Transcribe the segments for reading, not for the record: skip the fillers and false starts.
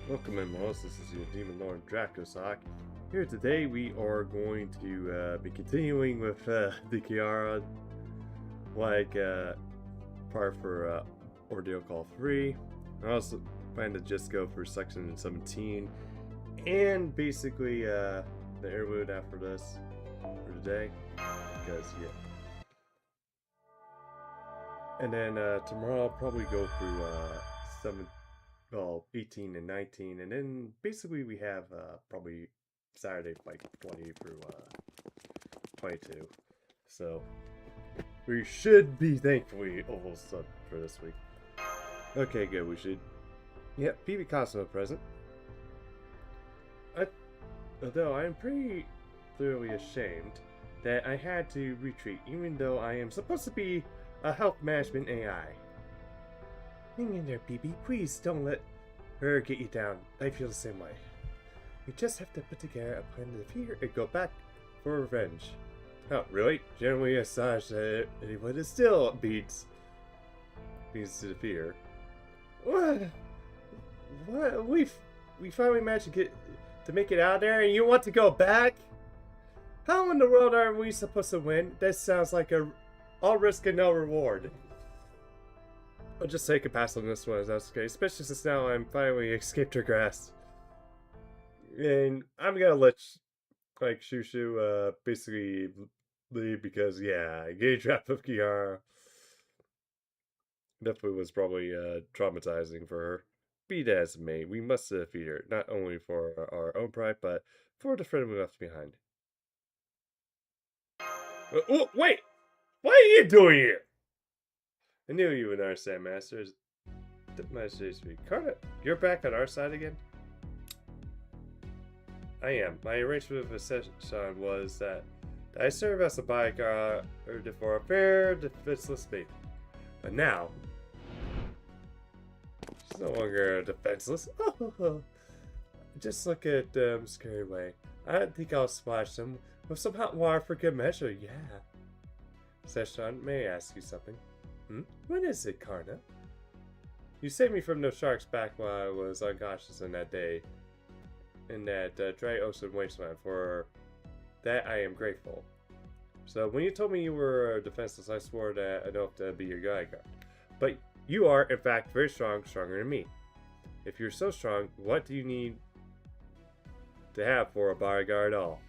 Welcome in, Moss. This is your Demon Lord Dracosock. Here today we are going to be continuing with the Kiara part for Ordeal Call 3. I also plan to just go for section 17 and basically the Airwood after this for today, because yeah. And then tomorrow I'll probably go through 18 and 19, and then basically we have probably Saturday like 20 through 22. So we should be thankfully almost done for this week. Okay, good. We should. Yep, PB Cosmo present. Although I am pretty clearly ashamed that I had to retreat, even though I am supposed to be a health management AI. Hang in there, BB. Please don't let her get you down. I feel the same way. We just have to put together a plan to defeat her and go back for revenge. Oh, really? Generally astonished that anyone is still beats to defeat her. What? What? We finally managed to make it out there, and you want to go back? How in the world are we supposed to win? This sounds like all risk and no reward. I'll just take a pass on this one, if that's okay. Especially since now I'm finally escaped her grasp. And I'm gonna let, like, Shushu, basically leave because, yeah, getting trapped with Kiara definitely was probably, traumatizing for her. Be that as it may, we must defeat her, not only for our own pride, but for the friend we left behind. Oh, wait! What are you doing here? I knew you and our Sandmasters. My speak. Carta, you're back on our side again? I am. My arrangement with Session was that I serve as a bodyguard for a fair, defenseless maiden. But now, she's no longer defenseless. Just look at them scary way. I think I'll splash them with some hot water for good measure, yeah. Session, may I ask you something? When is it, Karna? You saved me from those sharks back while I was unconscious in that day. In that dry ocean wasteland. For that I am grateful. So when you told me you were defenseless, I swore that I'd hope to be your guard. But you are, in fact, very strong, stronger than me. If you're so strong, what do you need to have for a bodyguard at all?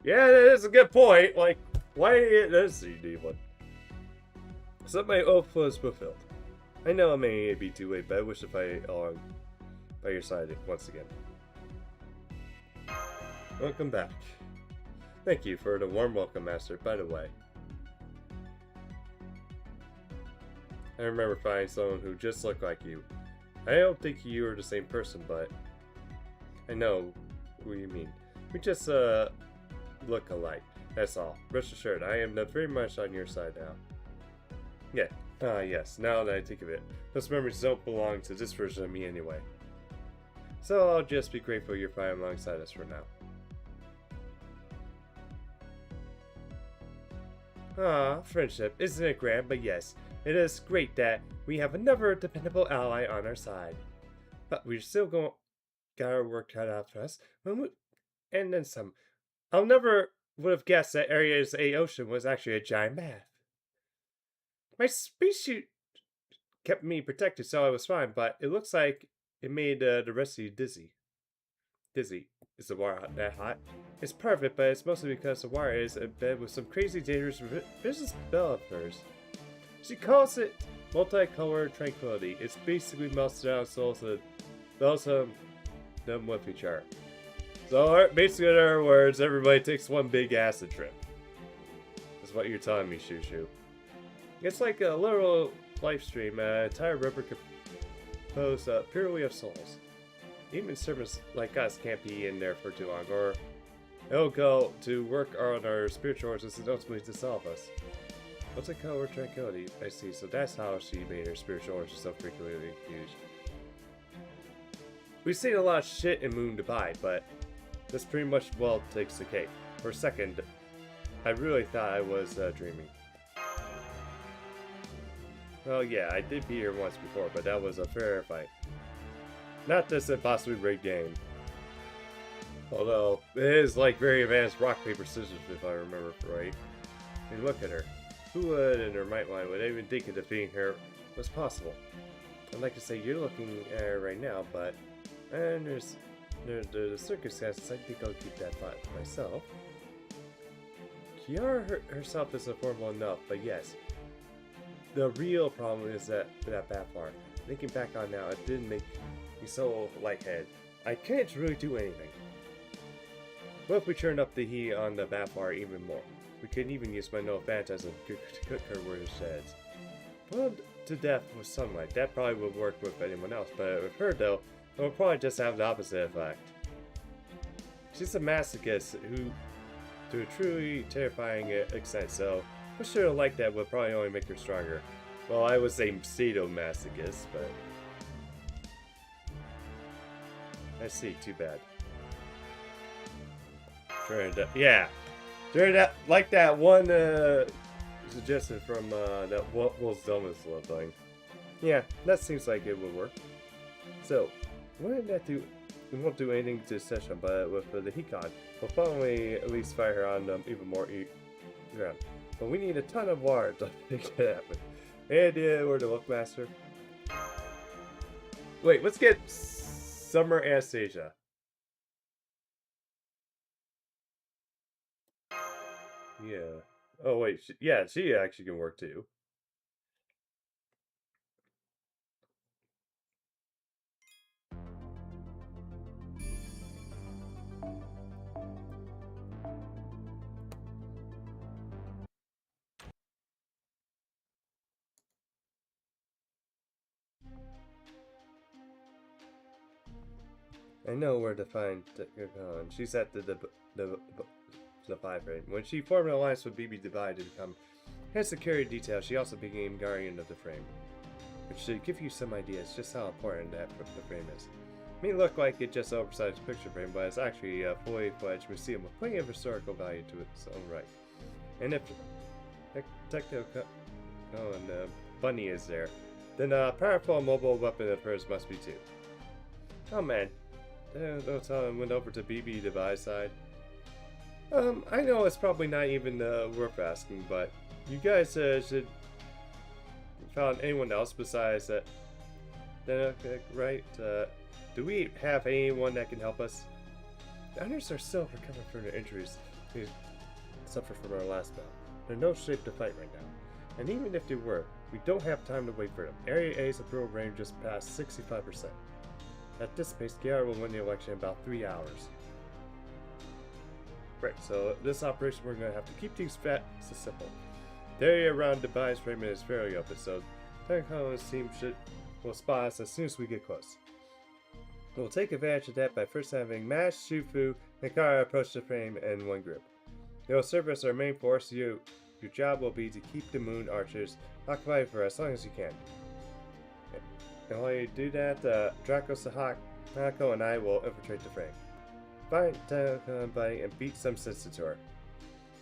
Yeah, that is a good point. Like, why does you need one? So my oath was fulfilled. I know it may be too late, but I wish if I by your side once again. Welcome back. Thank you for the warm welcome, Master, by the way. I remember finding someone who just looked like you. I don't think you are the same person, but I know what you mean. We just, look alike. That's all. Rest assured, I am very much on your side now. Yeah. Yes. Now that I think of it, those memories don't belong to this version of me anyway. So I'll just be grateful you're fine alongside us for now. Friendship. Isn't it grand? But yes, it is great that we have another dependable ally on our side. But we're still got our work cut out for us. And then some. I'll never would have guessed that Area's A ocean was actually a giant bath. My spacesuit kept me protected, so I was fine, but it looks like it made the rest of you dizzy. Dizzy. Is the wire that hot? It's perfect, but it's mostly because the wire is in bed with some crazy dangerous vicious spell of hers. She calls it multicolored tranquility. It's basically melts down souls and melts them with each other. So basically, in other words, everybody takes one big acid trip. That's what you're telling me, Shoo Shoo. It's like a literal live stream. An entire river composed purely of souls. Even servants like us can't be in there for too long, or it'll go to work on our spiritual forces and ultimately dissolve us. What's it called? Tranquility. I see. So that's how she made her spiritual forces so frequently huge. We've seen a lot of shit in Moon Divide, but this pretty much well takes the cake. For a second, I really thought I was dreaming. Well, yeah, I did beat her once before, but that was a fair fight. Not this impossibly rigged game. Although, it is like very advanced rock, paper, scissors, if I remember right. And look at her. Who would, in her right mind, would even think of defeating her was possible? I'd like to say you're looking at her right now, but there's the circumstances. I think I'll keep that thought to myself. Kiara herself isn't formal enough, but yes. The real problem is that Bathbar. Thinking back on now, it didn't make me so lightheaded. I can't really do anything. What if we turned up the heat on the Bathbar even more? We could even use my no phantasm to cook her where it sheds. Boiled to death with sunlight. That probably would work with anyone else, but with her though, it would probably just have the opposite effect. She's a masochist who, to a truly terrifying extent, so I'm sure like that would probably only make her stronger. Well, I would say sadomasochist, but I see. Too bad. Yeah, turned out like that one suggestion from that Wolf's Dumbest little thing. Yeah, that seems like it would work. So, wouldn't that do? We won't do anything to session, but with the Hikon, we'll probably at least fire her on even more ground. But we need a ton of water to make it happen. Any idea where to look, Master? Wait, let's get Summer Anastasia. Yeah. Oh wait, she actually can work too. I know where to find Khan. She's at the 5 frame. When she formed an alliance with BB Divide to become head security detail, she also became guardian of the frame. Which should give you some ideas just how important that the frame is. It may look like it's just an oversized picture frame, but it's actually a fully fledged museum with plenty of historical value to its own right. And if Bunny is there, then a powerful mobile weapon of hers must be too. Oh man. Don't tell him went over to BB Device side. I know it's probably not even worth asking, but you guys should found anyone else besides that. Right? Do we have anyone that can help us? The others are still recovering from their injuries they suffered from our last battle. They're in no shape to fight right now. And even if they were, we don't have time to wait for them. Area A's approval range just passed 65%. At this pace, KR will win the election in about 3 hours. Right, so this operation we're going to have to keep things fat, so simple. The area around Dubai's perimeter is fairly open, so Tanko's team will spot us as soon as we get close. We'll take advantage of that by first having Mash, Shufu, and Kara approach the frame in one group. They will serve as our main force. Your job will be to keep the moon archers occupied for as long as you can. And while you do that, Draco, Sahako, and I will infiltrate the frame. Find Tanko and Buddy and beat some sense to her.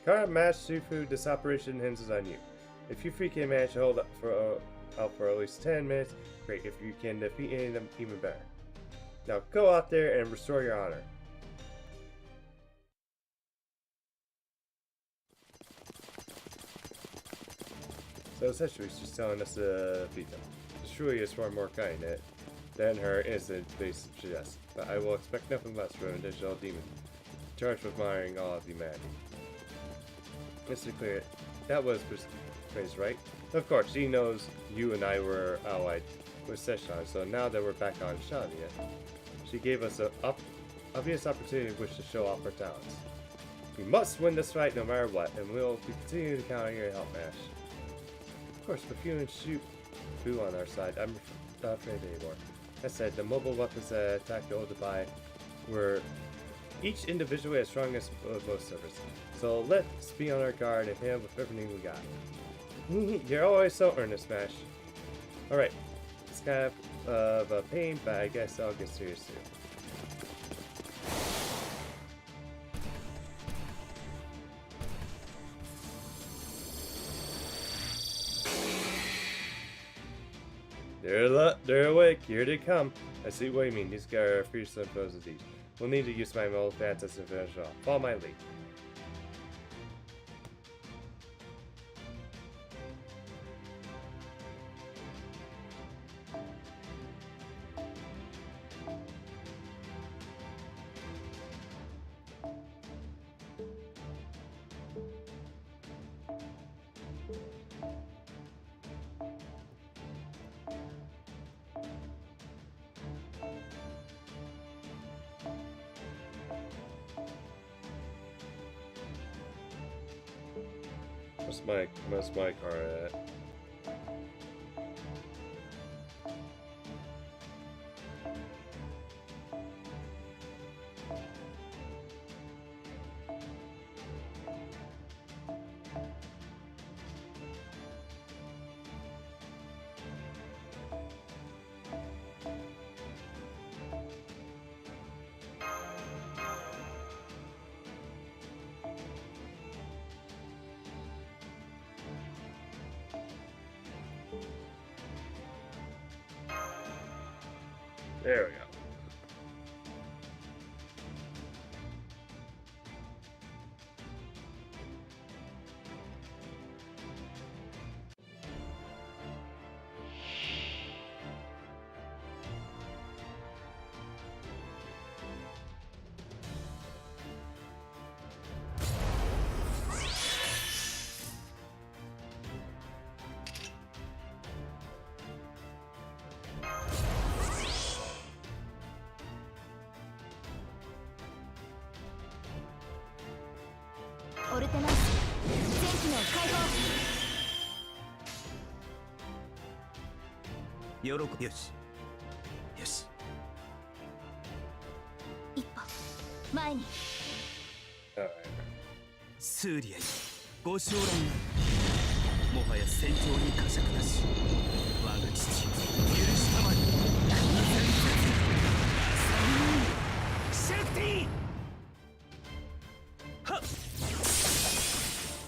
Kara, Mash, Shufu, this operation hinges on you. If you three can manage to hold up for at least 10 minutes, great. If you can defeat any of them, even better. Now go out there and restore your honor. So essentially she's telling us to beat them. Surely is far more kind than her innocent face suggests, but I will expect nothing less from an additional demon charged with monitoring all of humanity. Mr. Clear, that was praise, right? Of course, she knows you and I were allied with Seshan, so now that we're back on Shadia, she gave us an obvious opportunity in which to show off our talents. We must win this fight no matter what, and we'll be continuing to count on your help, Ash. Of course, with you and Shufu on our side, I'm not afraid anymore. That said, the mobile weapons that attacked the old Dubai were each individually as strong as most of us. So let's be on our guard and handle with everything we got. You're always so earnest, Smash. Alright, it's kind of a pain, but I guess I'll get serious soon. They're awake. Here they come. I see what you mean. These guys are fearsome foes indeed. We'll need to use my old fantasy to finish off. Follow my lead. Where's my car at? There we go.よしよし一歩前に スーリアにご将来なるもはや戦場に呵責なし我が父許したまえシェフティはっ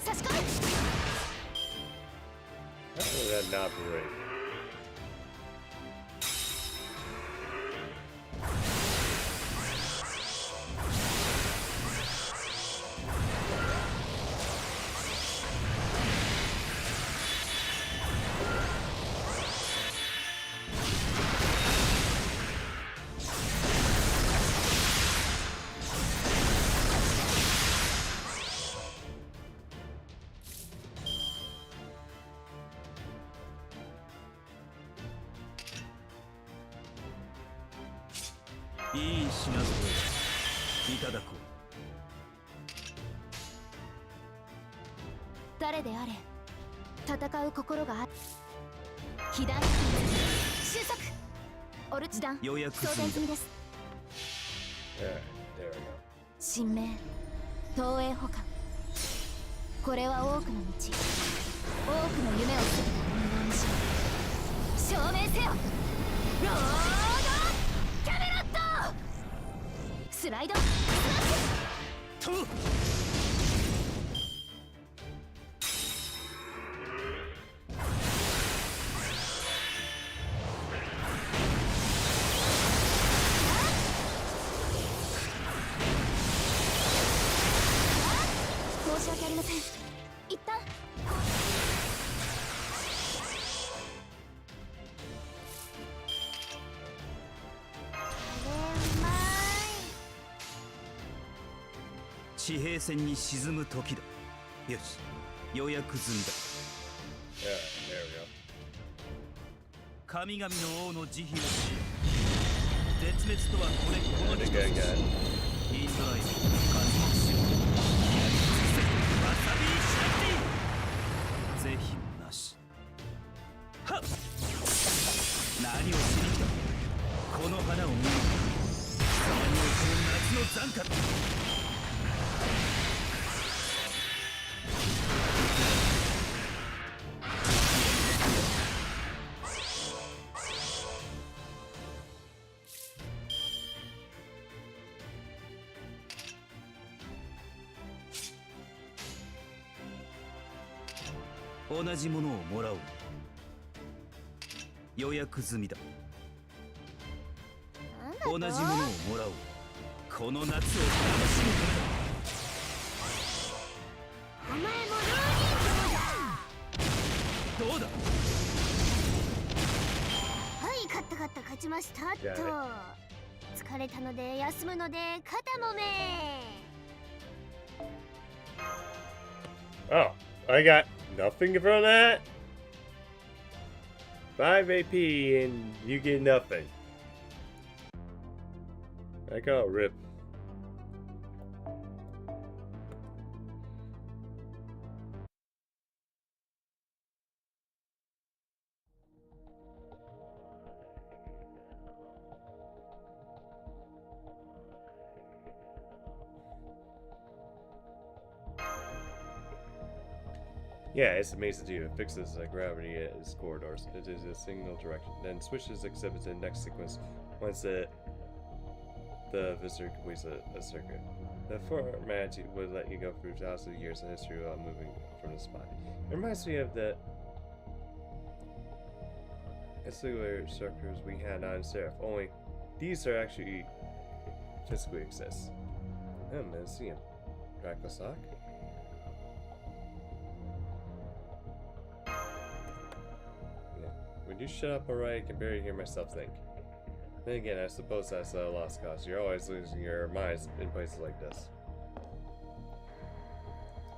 差し込む How did that not break? 品揃えいただこう。誰であれ戦う心がある。被弾収束。オルチ弾予約装填済みです。 Yeah, there we go. 神明東映保管。これは多くの道、多くの夢をすべて運動にし証明せよ。ロードキャメロットスライドスマッシュ。と申し訳ありません。一旦地平線に沈む時だ。よし、予約済みだ。 Yeah, there we go. 神々の王の慈悲を知れ。絶滅とはこの人 Again, again. インドアイ活目しろ。わさびしなくていい。是非もなし。はっ、何をしに来た。この花を見る。貴様に起こる夏の残花。同じものをもらおう。予約済みだ。同じものをもらおう。この夏を楽しむお前もローリングだ。どうだ。はい勝った勝ちましたっと。疲れたので休むので肩もめ。 Oh, I got nothing from that? 5 AP and you get nothing. I got rip. Yeah, it's amazing too. It fixes gravity as corridors. It is a single direction. Then switches exhibits in next sequence once the visitor completes a circuit. The format would let you go through thousands of years of history while moving from the spot. It reminds me of the similar circles we had on Seraph, only these are actually physically exist. I'm gonna see him. Dracosoc? Would you shut up alright? I can barely hear myself think. Then again, I suppose that's a lost cause. You're always losing your minds in places like this.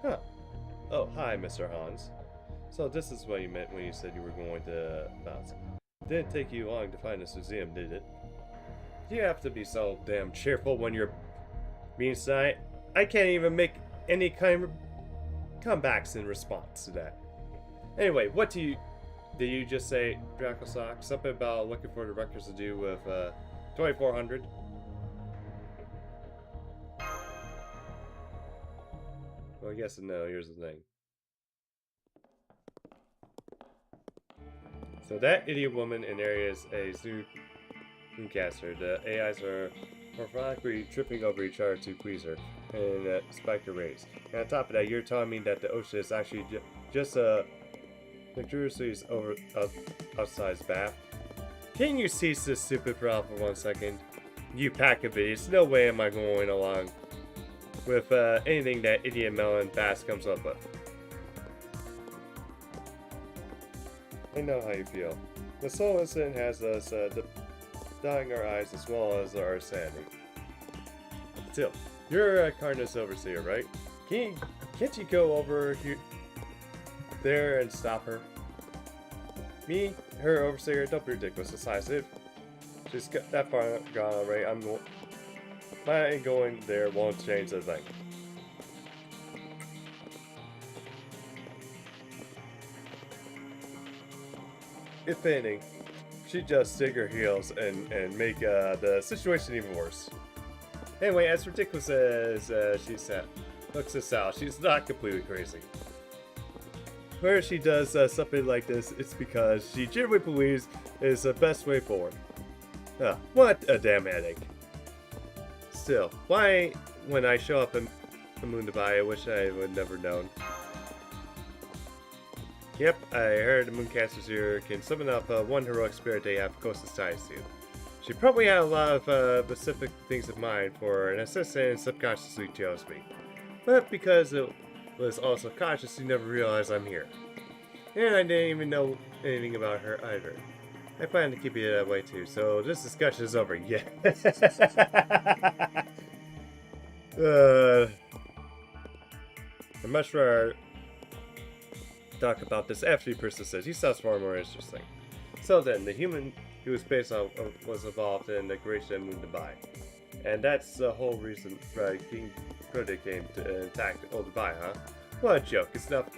Huh. Oh, hi, Mr. Hans. So this is what you meant when you said you were going to bounce. Didn't take you long to find this museum, did it? You have to be so damn cheerful when you're being silent. I can't even make any kind of comebacks in response to that. Anyway, what do you... Did you just say, Dracosoc, something about looking for the records to do with 2400? Well, yes and no. Here's the thing. So that idiot woman in area is a Zoomcaster. The AIs are morphonically tripping over each other to please her and spike her rays. And on top of that, you're telling me that the ocean is actually just a luxuriously outsized bath. Can you cease this stupid problem for 1 second? You pack of idiots. No way am I going along with anything that idiot Melon Bass comes up with. I know how you feel. The soul incident has us dyeing our eyes as well as our sanity. Still, you're a Cardinus Overseer, right? Can't you go over here, there and stop her? Me, her Overseer, don't be ridiculous, decisive. She's got that far gone already. my going there won't change a thing. If anything, she just dig her heels and make the situation even worse. Anyway, as ridiculous as she looks this out, she's not completely crazy. Where she does something like this, it's because she genuinely believes it is the best way forward. What a damn headache. Still, why, when I show up in Moondabai, I wish I would never known. Yep, I heard the Mooncasters here can summon up one heroic spirit they have closest ties to. She probably had a lot of specific things in mind for an assistant and subconsciously chose me. But because it was also conscious, she never realized I'm here. And I didn't even know anything about her either. I plan to keep it that way too, so this discussion is over. Yeah. I'm much rather talk about this after the person says he sounds far more interesting. So then, the human he was based on was involved in the creation of Moondabai. And that's the whole reason King Protea came to attack Dubai, huh? What a joke, it's not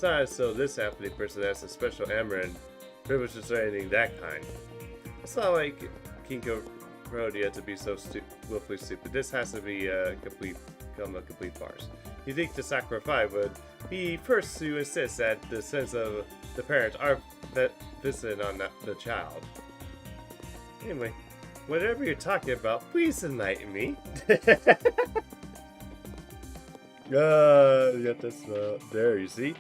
as though this happening person has a special armor and privileges or anything that kind. It's not like King Protea to be so willfully stupid. This has to be a complete farce. You think the Sacrifice would be first to insist that the sins of the parents are visited on the child. Anyway, whatever you're talking about, please enlighten me. Get this there, you see?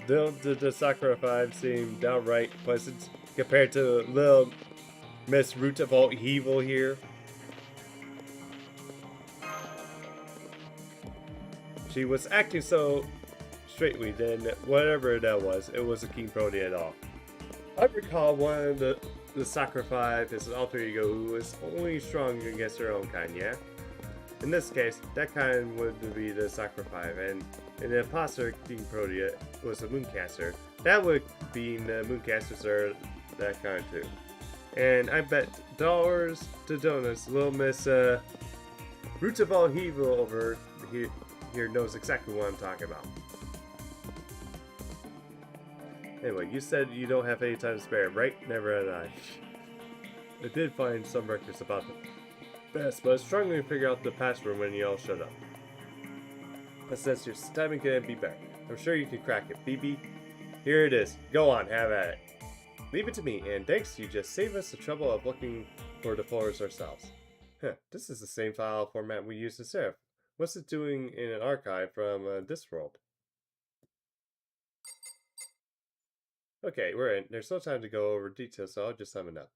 Don't the Sacrifice seem downright pleasant compared to little Miss Root of all evil here? She was acting so straightly, then whatever that was, it wasn't King Protea at all. I recall one of the Sacrifice, his alter ego, who was only strong against her own kind, yeah? In this case, that kind would be the Sacrifice, and the imposter King Protea was a Mooncaster. That would be the Mooncasters are that kind too. And I bet dollars to donuts, little Miss Roots of all evil over here knows exactly what I'm talking about. Anyway, you said you don't have any time to spare, right? Never had I. I did find some records about the best, but I was struggling to figure out the password when you all showed up. But since your timing couldn't be better, I'm sure you can crack it, BB. Here it is. Go on, have at it. Leave it to me, and thanks, you just save us the trouble of looking for the folders ourselves. This is the same file format we used to serve. What's it doing in an archive from this world? Okay, we're in. There's no time to go over details, so I'll just sum it up.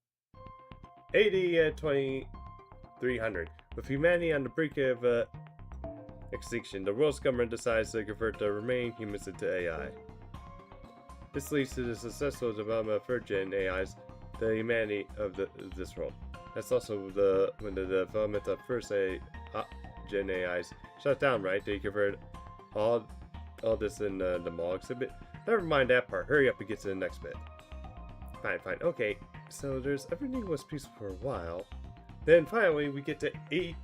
AD 2300. With humanity on the brink of extinction, the world's government decides to convert the remaining humans into AI. This leads to the successful development of third-gen AIs, the humanity of this world. That's also when the development of first-gen AIs shut down, right? They convert all this in the mall exhibit. Never mind that part. Hurry up and get to the next bit. Fine. Okay, so everything was peaceful for a while. Then finally we get to AD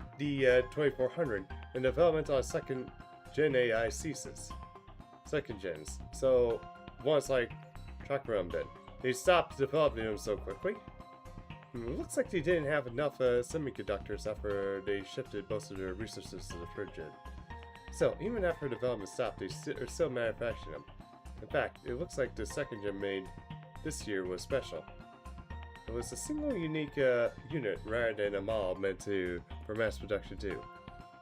2400 and development on second-gen AI ceases. Second gens. So once like Chakram then. They stopped developing them so quickly. It looks like they didn't have enough semiconductors after they shifted most of their resources to the third gen. So even after development stopped, they are still manufacturing them. In fact, it looks like the second gen made this year was special. It was a single unique unit rather than a model meant for mass production too.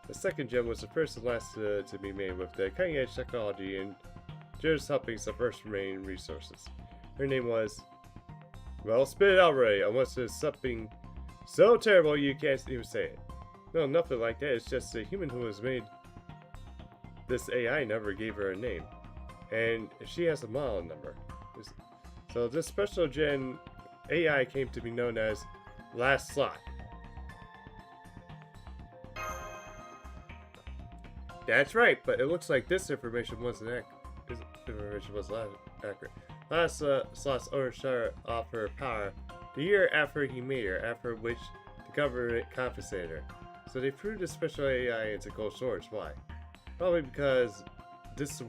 The second gen was the first and last to be made with the cutting edge technology and just helping some first remaining resources. Her name was... Well, spit it out already, unless there's something so terrible you can't even say it. No, nothing like that. It's just a human who has made this AI never gave her a name. And she has a model number. So this special gen AI came to be known as Last Slot. That's right, but it looks like this information wasn't accurate. Last Slot's owner shut off her power the year after he made her, after which the government compensated her. So they threw the special AI into cold storage. Why? Probably because this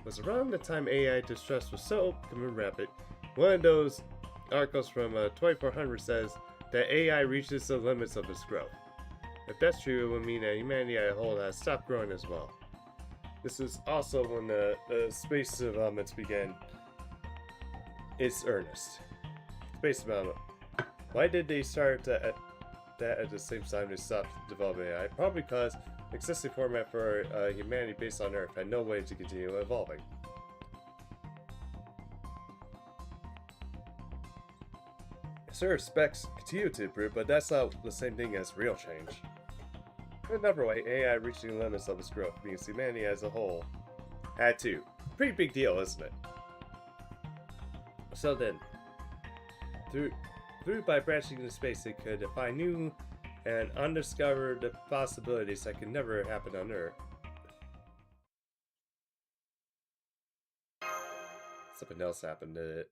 was around the time AI distrust was so becoming rapid. One of those articles from 2400 says that AI reaches the limits of its growth. If that's true, it would mean that humanity as a whole has stopped growing as well. This is also when the space developments began its earnest. Space development. Why did they start that at the same time they stopped developing AI? Probably because the existing format for humanity based on Earth had no way to continue evolving. Sure, specs continue to improve, but that's not the same thing as real change. In another way, AI reaching the limits of its growth means humanity as a whole had to. Pretty big deal, isn't it? So then, through by branching into space, they could find new and undiscovered possibilities that could never happen on Earth. Something else happened to it.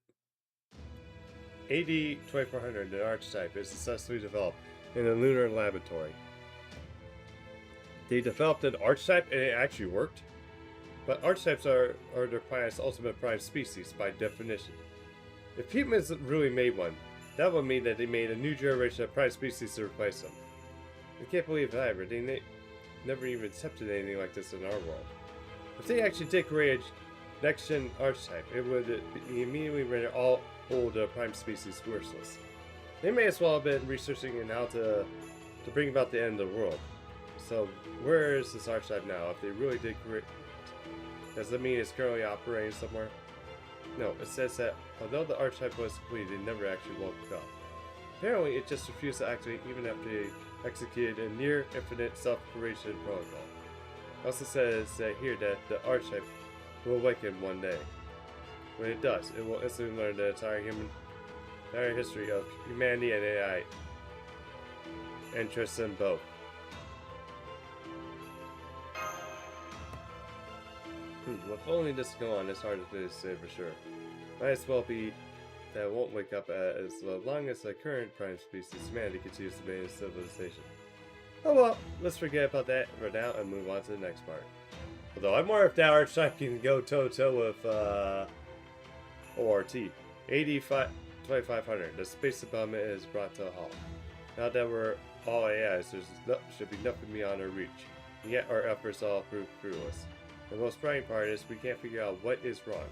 AD 2400, the archetype, is successfully developed in a lunar laboratory. They developed an archetype and it actually worked. But archetypes are their planet's ultimate prime species by definition. If humans really made one, that would mean that they made a new generation of prime species to replace them. I can't believe that ever. They never even attempted anything like this in our world. If they actually did create a next-gen archetype, it would immediately render all old prime species worthless. They may as well have been researching on how to bring about the end of the world. So, where is this archetype now? If they really did create, does that mean it's currently operating somewhere? No, it says that although the archetype was completed, it never actually woke up. Apparently, it just refused to activate even after they executed a near infinite self-creation protocol. It also says that here that the archetype will awaken one day. When it does, it will instantly learn the entire history of humanity and AI, and trust them both. Well, if only this go on, it's hard to say for sure. Might as well be that it won't wake up as long as the current prime species humanity continues to maintain civilization. Oh well, let's forget about that for now and move on to the next part. Although I'm more if that archetype can go toe-to-toe with ORT. AD 2500, the space development is brought to a halt. Now that we're all AIs, there should be nothing beyond our reach. And yet our efforts all prove fruitless. The most frightening part is we can't figure out what is wrong.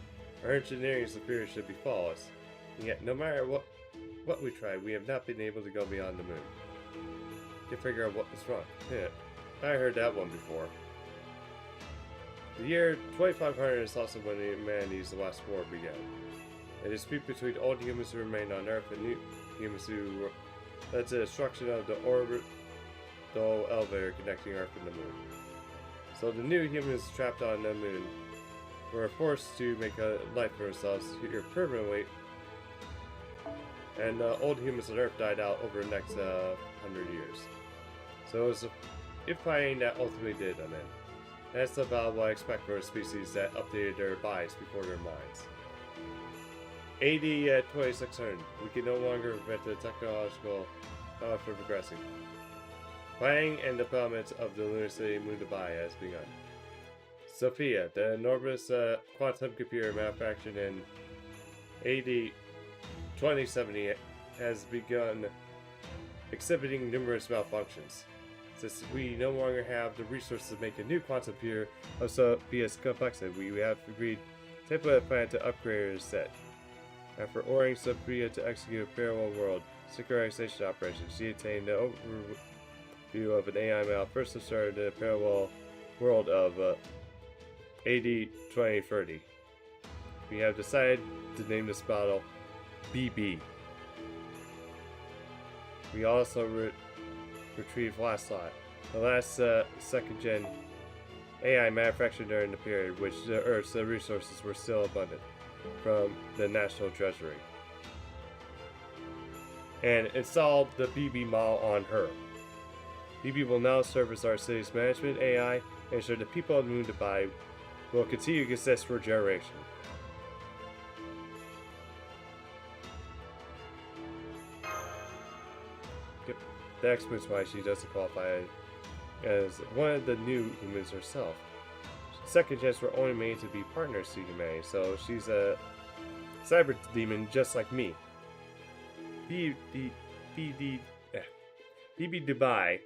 Our engineering superiors should be flawless. And yet, no matter what we try, we have not been able to go beyond the moon. Can't figure out what is wrong. Yeah, I heard that one before. The year 2500 is also when humanity's last war began. A dispute between old humans who remained on Earth and new humans who led to the destruction of the orbital elevator connecting Earth and the moon. So the new humans trapped on the moon were forced to make a life for themselves here permanently, and the old humans on Earth died out over the next 100 years. So it was a fighting that ultimately did an end. That's about what I expect for a species that updated their bodies before their minds. AD 2600, we can no longer prevent the technological from progressing. Planning and development of the lunar city Mumbai has begun. Sophia, the enormous quantum computer manufactured in AD 2070, has begun exhibiting numerous malfunctions. Since we no longer have the resources to make a new quantum computer of Sophia's complexity, we have agreed to take a plan to upgrade her set. After ordering Sophia to execute a parallel world synchronization operation, she attained the overview of an AI model first started the parallel world of AD 2030. We have decided to name this model BB. We also retrieved last lot, the last second-gen AI manufactured during the period which the Earth's resources were still abundant from the National Treasury, and installed the BB model on her. BB will now serve as our city's management AI and ensure the people of Mumbai will continue to exist for a generation. That explains why she doesn't qualify as one of the new humans herself. Second gens were only made to be partners to humanity, so she's a cyber demon just like me. BB Dubai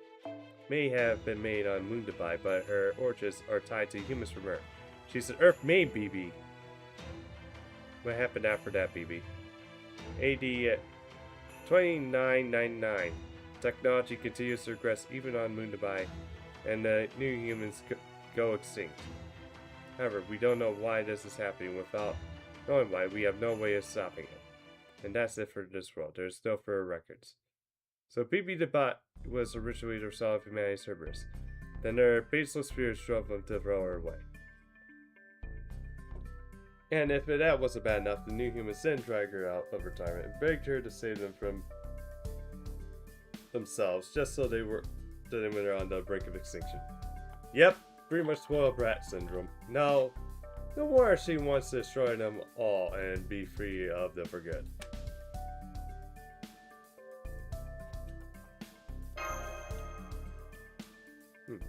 may have been made on Moon Dubai, but her origins are tied to humans from Earth. She's an Earth-made BB. What happened after that, BB? AD 2999. Technology continues to regress even on Moon Dubai, and the new humans go extinct. However, we don't know why this is happening. Without knowing why, we have no way of stopping it. And that's it for this world. There's no further records. So BB the Bot was originally the result of humanity's Cerberus. Then their baseless fears drove them to throw her away. And if that wasn't bad enough, the new humans then dragged her out of retirement and begged her to save them from themselves, just so they were on the brink of extinction. Yep, pretty much spoiled brat syndrome. No wonder she wants to destroy them all and be free of them for good.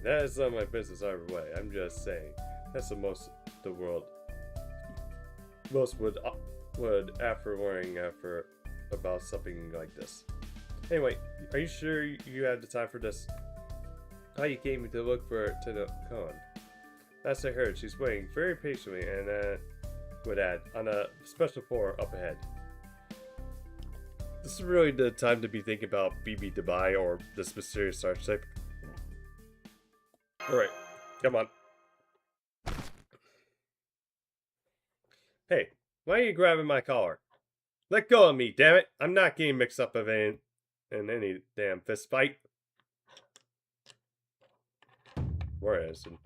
That is not my business either way. I'm just saying. That's the most the world would after worrying about something like this. Anyway, are you sure you had the time for this? Oh, you came to look for the Cohen. That's I heard. She's waiting very patiently and would add on a special floor up ahead. This is really the time to be thinking about BB Dubai or this mysterious archetype. Alright, come on. Hey, why are you grabbing my collar? Let go of me, damn it! I'm not getting mixed up in any damn fist fight. Where is it?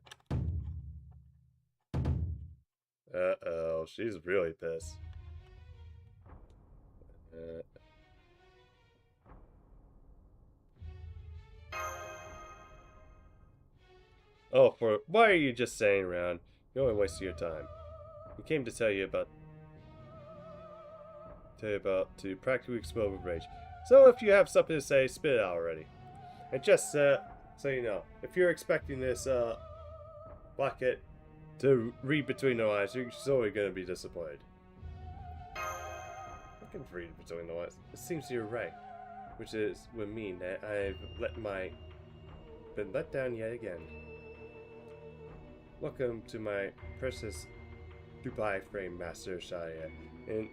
Uh-oh, she's really pissed. Oh, why are you just staying around? You're only wasting your time. We came to tell you about to practically explode with rage. So if you have something to say, spit it out already. And just so you know, if you're expecting this bucket to read between the lines, you're solely gonna be disappointed. I can read between the lines. It seems you're right, which would mean that I've been let down yet again. Welcome to my precious Dubai frame, Master Shaya, and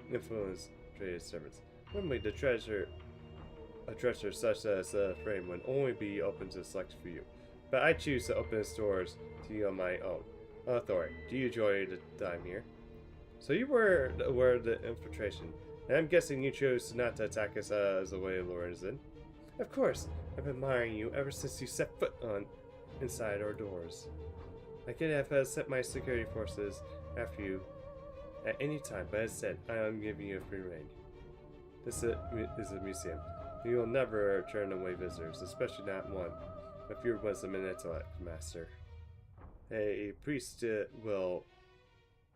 influence traded servants. Normally, a treasure such as a frame would only be open to selection for you, but I choose to open its doors to you on my own authority. Do you enjoy the time here? So you were aware of the infiltration, and I'm guessing you chose not to attack us as a way of luring us in. Of course, I've been admiring you ever since you set foot inside our doors. I could have sent my security forces after you at any time, but instead, I am giving you a free rein. This is a museum. You will never turn away visitors, especially not one of your wisdom and intellect, Master. A priest will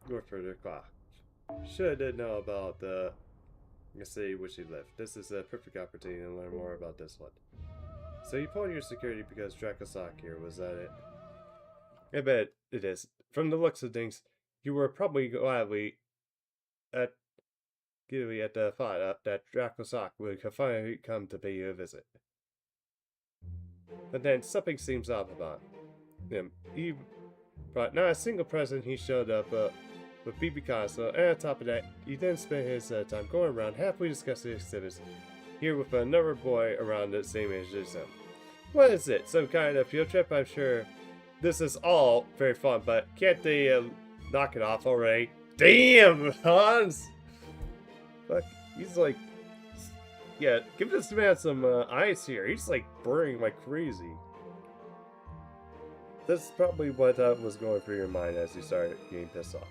work for the clock. Should know about the city which you live. This is a perfect opportunity to learn more about this one. So you pulled your security because Dracosak here, was that it? I bet it is. From the looks of things, you were probably gladly at the thought that Dracosak would finally come to pay you a visit. But then something seems off about him. He brought not a single present. He showed up with BB Picasso, and on top of that, he then spent his time going around happily discussing exhibits here with another boy around the same age as him. What is it? Some kind of field trip? I'm sure this is all very fun, but can't they knock it off already? Damn, Hans! Fuck, he's like, yeah, give this man some ice here. He's like burning like crazy. That's probably what was going through your mind as you started getting pissed off.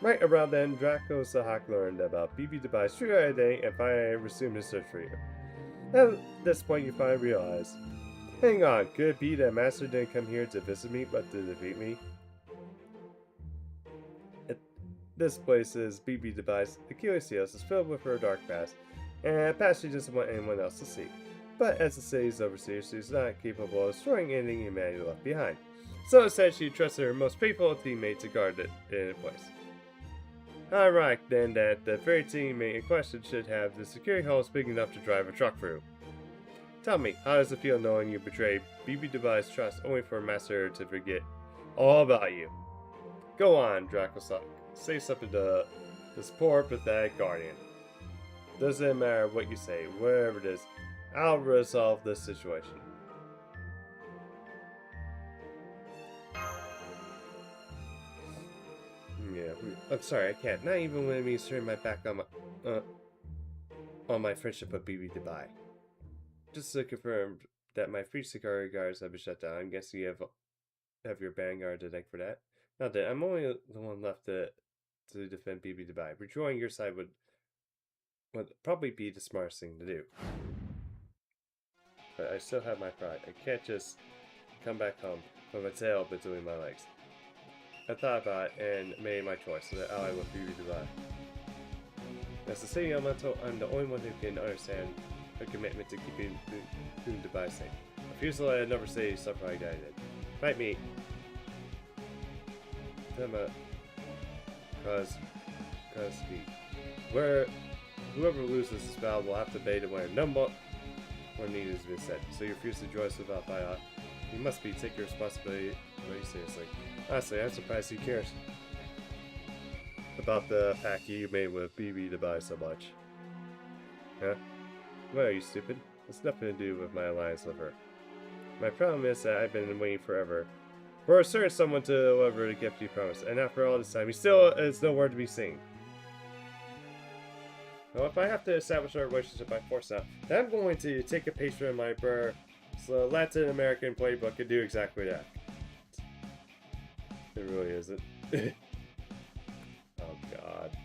Right around then, Draco Sahak learned about BB Dubai's true identity and finally resumed his search for you. At this point, you finally realize, hang on, could it be that Master didn't come here to visit me, but to defeat me? This place is BB Dubai's Achilles heel is filled with her dark past, and a past she doesn't want anyone else to see. but as the city's overseer, she's not capable of destroying anything humanity left behind. So instead, she trusted her most faithful teammate to guard it in place. Ironic then that the very teammate in question should have the security holes big enough to drive a truck through. Tell me, how does it feel knowing you betrayed BB Dubai's trust only for a master to forget all about you? Go on, Dracosak. Say something to this poor, pathetic guardian. Doesn't matter what you say, whatever it is, I'll resolve this situation. Yeah, I'm sorry, I can't. Not even when it means turning my back on my friendship with BB Dubai. Just to confirm that my free security guards have been shut down. I'm guessing you have your vanguard to thank for that. Not that I'm only the one left to defend BB Dubai. Withdrawing your side would probably be the smartest thing to do. But I still have my pride. I can't just come back home with my tail between my legs. I thought about it and made my choice to ally with BB Dubai. As the city elemental, I'm the only one who can understand a commitment to keeping Dubai safe. I refuse to let another city suffer like I did. Fight me. Whoever loses this battle will have to pay to win. No more need has been said. So you refuse to join us without fight. You must take your responsibility very seriously. Honestly, I'm surprised he cares about the pact you made with BB Dubai so much. Huh? What, are you stupid? It's nothing to do with my alliance with her. My problem is that I've been waiting forever for a certain someone to deliver the gift he promised, and after all this time, he still is nowhere to be seen. Well, if I have to establish our relationship by force now, then I'm going to take a page from my Latin American playbook and do exactly that. It really isn't. Oh god.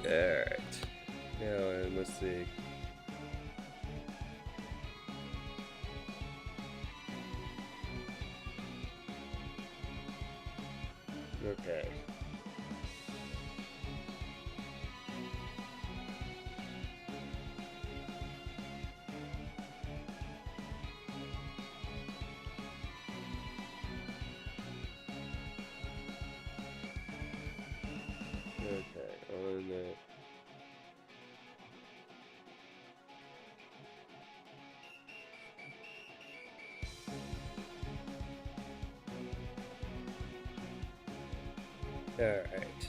Alright. Now, and let's see. Okay. On the... Alright.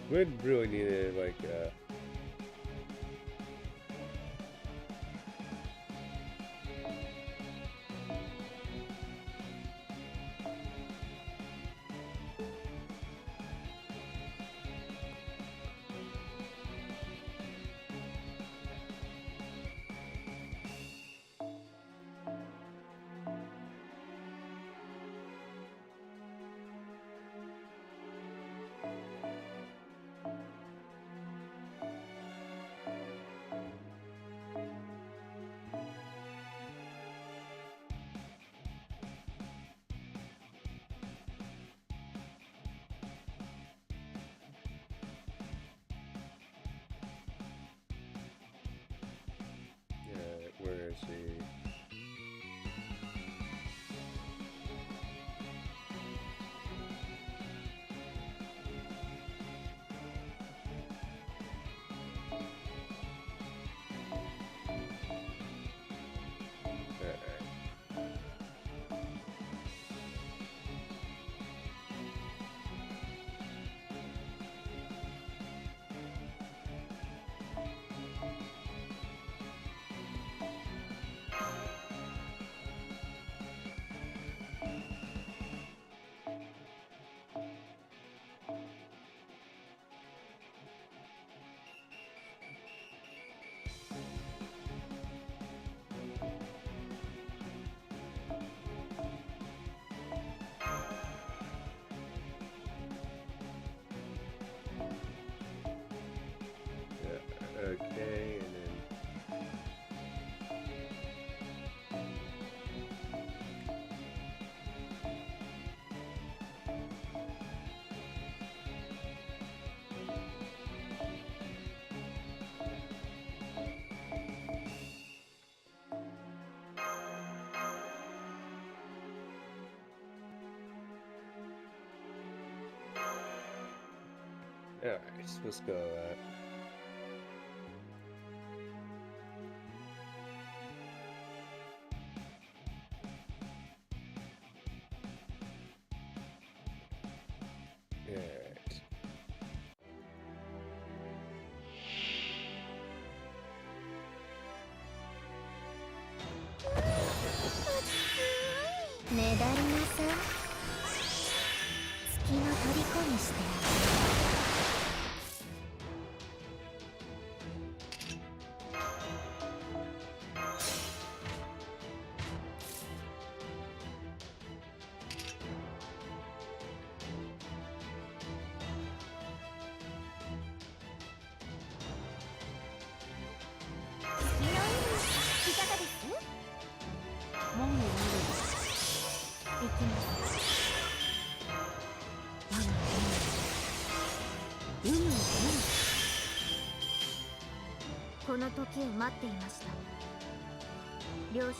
We'd really need to, like, where is she? Alright, let's go. Alright. ねだりなさい。月の虜にして月の海いかがです？門を見る。行きます。我が海をこの時を待っていました。了承。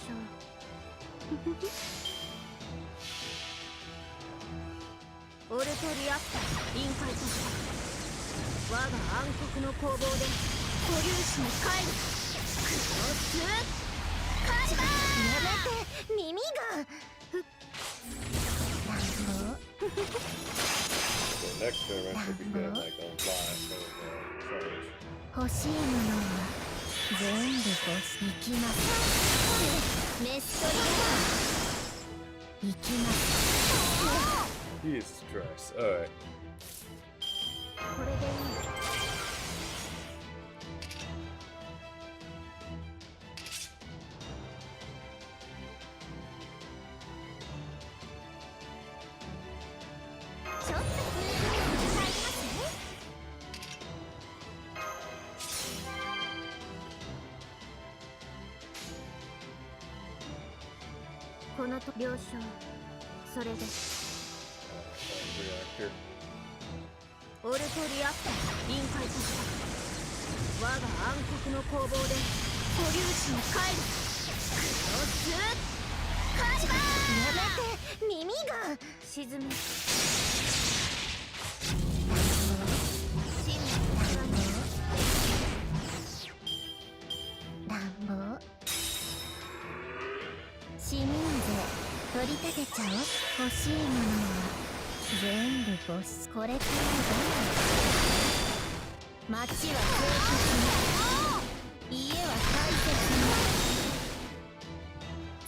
オルトリアクター臨界突破。我が暗黒の攻防で固粒子に帰る。クロスカリバー。やめて、耳が。So next tournament should be good, like a lot of 欲しいものは全部ご行きます。メストリア行きます。 He is stressed. Alright. これでいい。ちょっと入りますね。このと了承。それで Reactor. オルトリアクター臨界突破。我が暗黒の攻防で固粒子に帰る。クロスカリバー。やめて、耳が沈む。乱暴。市民税取り立てちゃおう。欲しいものは全部ボス。これからどう街は清潔に、家は大切に。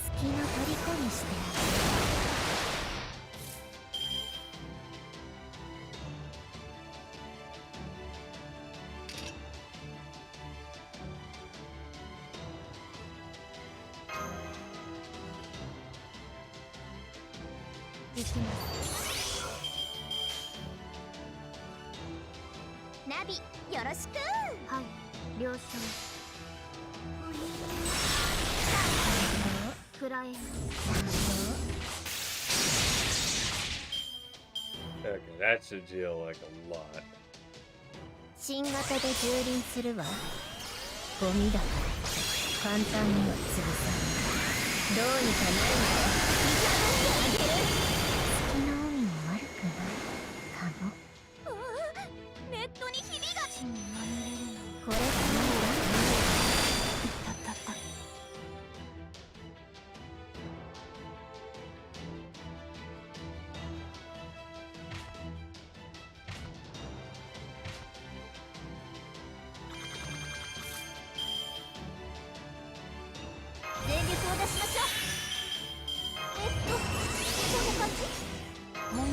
月の虜にしてあげる。行きます。ナビよろしく。はい、了承。くらえ。 Okay, that should deal like a lot. 新型で蹂躙するわ。ゴミだから簡単には潰さない。どうにかなるまでいただいてあげる。月の海も悪くないかも。ネットにひびが血にまみれるの。これがないわ。たったった。全力を出しましょう。こんな感じ。何を思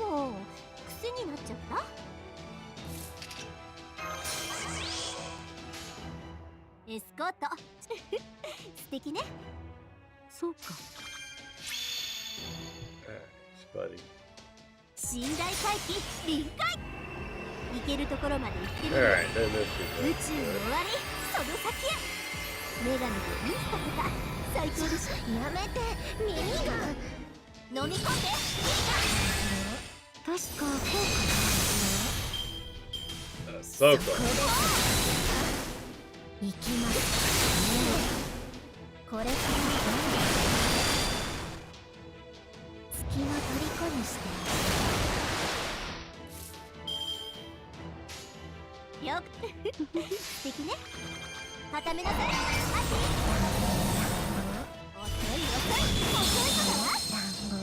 う。もう癖になっちゃった。エスコート素敵ね。そうか。Buddy. 信頼回帰臨界。行けるところまで行ってみる。 Alright, then this 宇 is 宙の終わり、その先へ。女神でミスタとか最高でしょ。やめて、耳が飲み込んで。確かこうかな。So ここで行きます。これからどう素敵ね。固めなさい。足。遅い遅い遅いかな。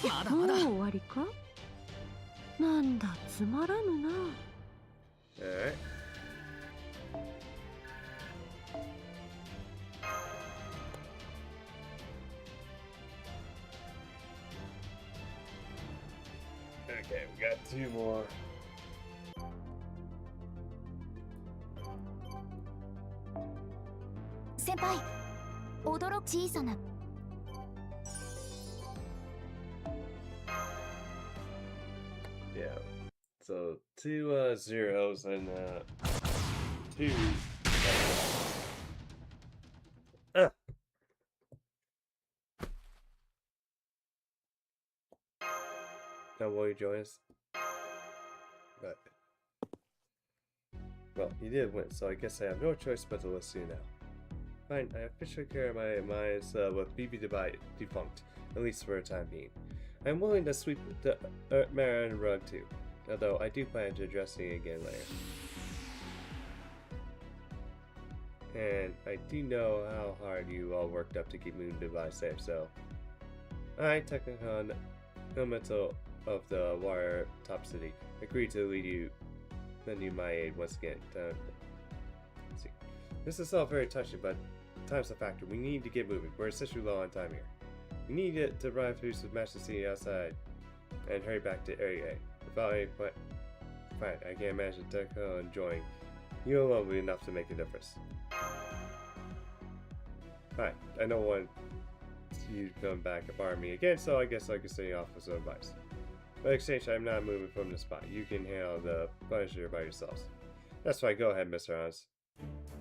まだまだ。もう終わりか。なんだつまらぬな。Alright. Okay, we got 2 more. Senpai, 驚く小さな Yeah. So 2 zeros and 2. Ah. Now will you join us? But well, he did win, so I guess I have no choice but to listen to you now. Fine, I officially carry my minds with BB defunct, at least for a time being. I'm willing to sweep the matter and rug too, although I do plan to address it again later. And I do know how hard you all worked up to keep Moon Device safe, so I, Technicon Elemental of the Wire Top City, agreed to lend you my aid once again. See. This is all very touching, but time's a factor. We need to get moving. We're essentially low on time here. We need to arrive through some match the city outside and hurry back to Area A. Without any fine, I can't imagine Technicon enjoying. You alone will be enough to make a difference. Fine, I don't want you to come back and bar me again, so I guess I can stay off with some advice. But in exchange, I'm not moving from the spot. You can handle the punishment by yourselves. That's fine, go ahead, Mr. Hans.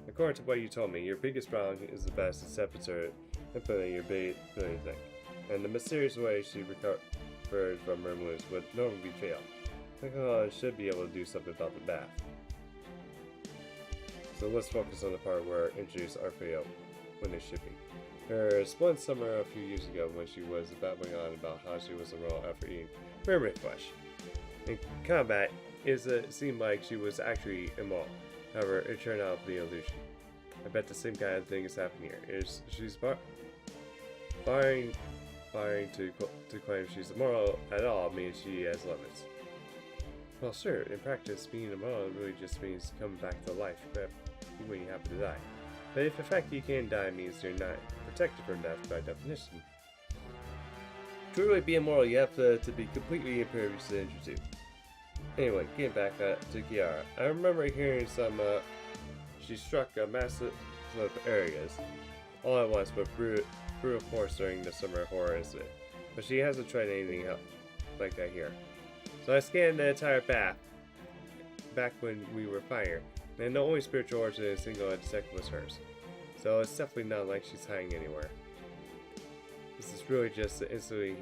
According to what you told me, your biggest problem is the best except for implementing your billion thing. And the mysterious way she recovered from her wounds would normally be fail. Technicon should be able to do something about the bath. So let's focus on the part where injuries are FGO when they should be. Her splendid summer a few years ago when she was babbling on about how she was immoral after eating mermaid flesh. In combat, it seemed like she was actually immoral. However, it turned out to be an illusion. I bet the same kind of thing is happening here. She's barring to claim she's immoral at all means she has limits. Well, sure, in practice, being immoral really just means coming back to life when you happen to die. But if in fact you can die means you're not protected from death by definition. To really be immoral, you have to be completely impervious to injury too. Anyway, getting back to Kiara, I remember hearing she struck a massive of areas all at once with brutal force during the summer horror incident, but she hasn't tried anything else like that here. So I scanned the entire bath back when we were fire, and the only spiritual origin in a single I detected was hers. So it's definitely not like she's hiding anywhere. This is really just instantly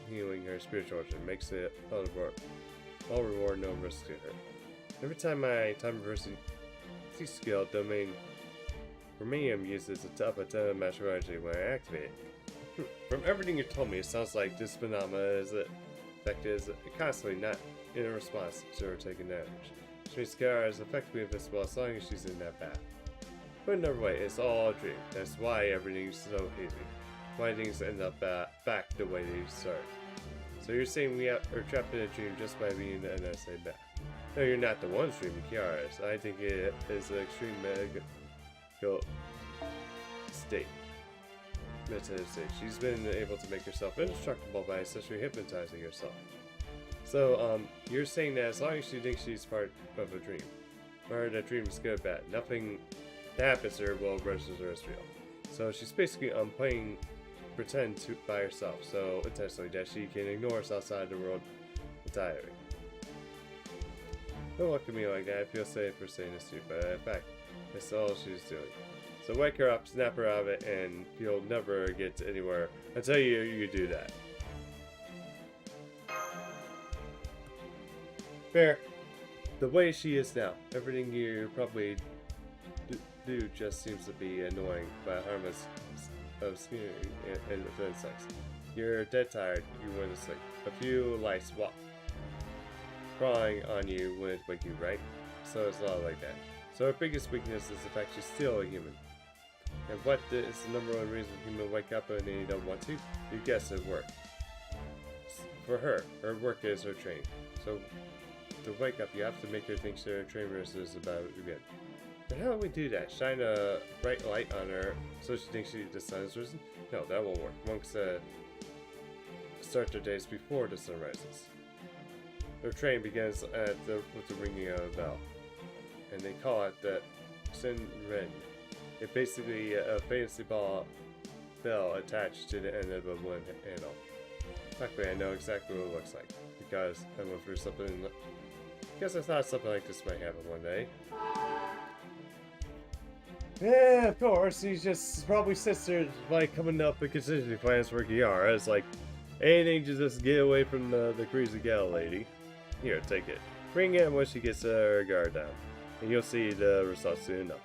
healing her spiritual origin, makes it all reward, no risk to her. Every time my time reversing skill Romanium uses a tough attack magical energy when I activate it. From everything you told me, it sounds like this phenomena is constantly not in a response to her taking damage. Which means Kiara is effectively invisible as long as she's in that bath. Put another way, it's all a dream. That's why everything's so hazy. Why things end up back the way they start. So you're saying we are trapped in a dream just by being in the NSA bath? No, you're not the one dreaming, Kiara is. I think it is an extreme medical state. Meditative state. She's been able to make herself indestructible by essentially hypnotizing herself. So, you're saying that as long as she thinks she's part of a dream, or that dream is good or bad, nothing that happens to her will register as real. So she's basically playing pretend by herself, so intentionally that she can ignore us outside the world entirely. Don't look at me like that. I feel safe for saying this to you, but in fact, that's all she's doing. So wake her up, snap her out of it, and you'll never get anywhere until you do that. Fair. The way she is now, everything you probably do just seems to be annoying but harmless of smearing and insects. You're dead tired, you went to sleep. A few lice crawling on you wouldn't wake you, right? so it's a lot like that. So her biggest weakness is the fact she's still a human. And what is the number one reason humans wake up and they don't want to? You guess it, work. For her work is her train. So to wake up, you have to make her think her train is about good. But how do we do that? Shine a bright light on her so she thinks the sun is risen? No, that won't work. Monks start their days before the sun rises. Their train begins with the ringing of a bell, and they call it the Sin Ren. It's basically a fancy bell attached to the end of a wooden handle. Luckily, I know exactly what it looks like because I went through something. Because I thought something like this might happen one day. Yeah, of course. He just probably sits there like coming up with contingency plans for Kiara. It's like anything to just get away from the crazy gal lady. Here, take it. Bring it when she gets her guard down, and you'll see the results soon enough.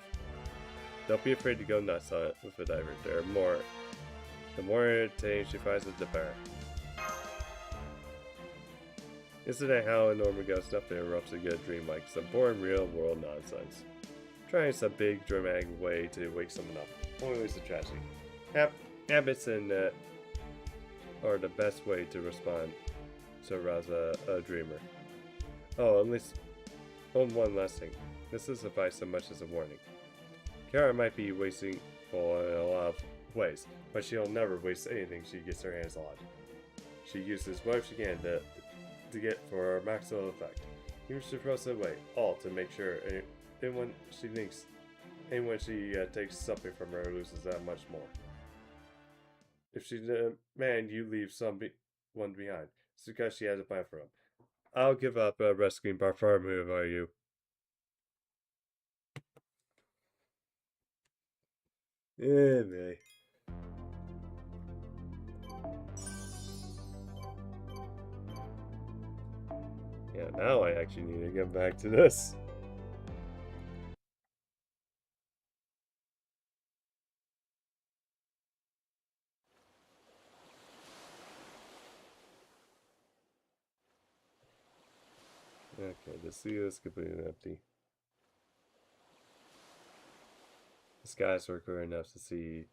Don't be afraid to go nuts on it with a diver. The more entertaining she finds it, the better. Isn't that how a normal goes? Nothing interrupts a good dream like some boring real-world nonsense. Trying some big dramatic way to wake someone up. Only ways of tragedy. Habits and are the best way to respond to arouse a dreamer. Oh, at least one last thing. This is advice so much as a warning. Kara might be wasteful in a lot of ways, but she'll never waste anything she gets her hands on. She uses what she can to get for maximum effect. Even if she throws it away, all to make sure anyone she takes something from her loses that much more. If she's a man, you leave one behind. It's because she has a plan for him. I'll give up rescuing Bartholomew if I were you. Yeah, man. Yeah, now I actually need to get back to this. Okay, the sea is completely empty. The skies were clear enough to see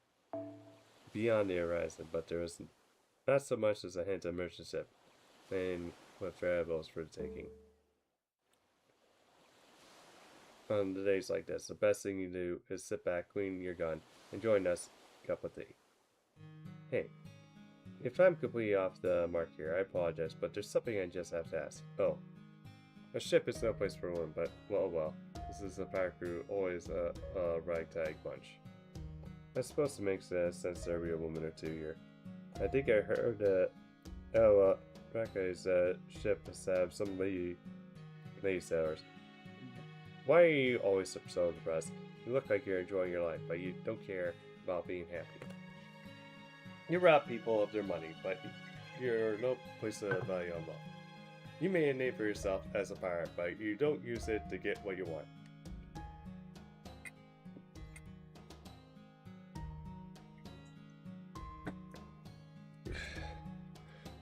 beyond the horizon, but there was not so much as a hint of merchant ship, and with variables for the taking. On the days like this, the best thing you do is sit back, clean your gun, and join us a cup of tea. Hey, if I'm completely off the mark here, I apologize, but there's something I just have to ask. Oh. A ship is no place for one, but, well, this is a pirate crew, always a ragtag bunch. I suppose it makes sense there'll be a woman or two here. I think I heard that Raka's ship has had some lady sailors. Why are you always so depressed? You look like you're enjoying your life, but you don't care about being happy. You rob people of their money, but you're no place to value on love. You made a name for yourself as a pirate, but you don't use it to get what you want.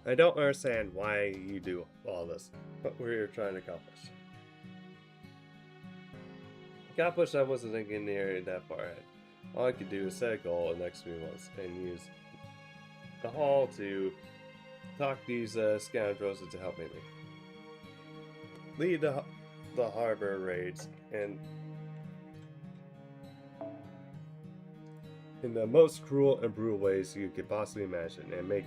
I don't understand why you do all this, but what you're trying to accomplish. I wasn't thinking near that far ahead. All I could do is set a goal in the next few months and use the hall to talk these scoundrels into helping me. Lead the harbor raids and in the most cruel and brutal ways you could possibly imagine, and make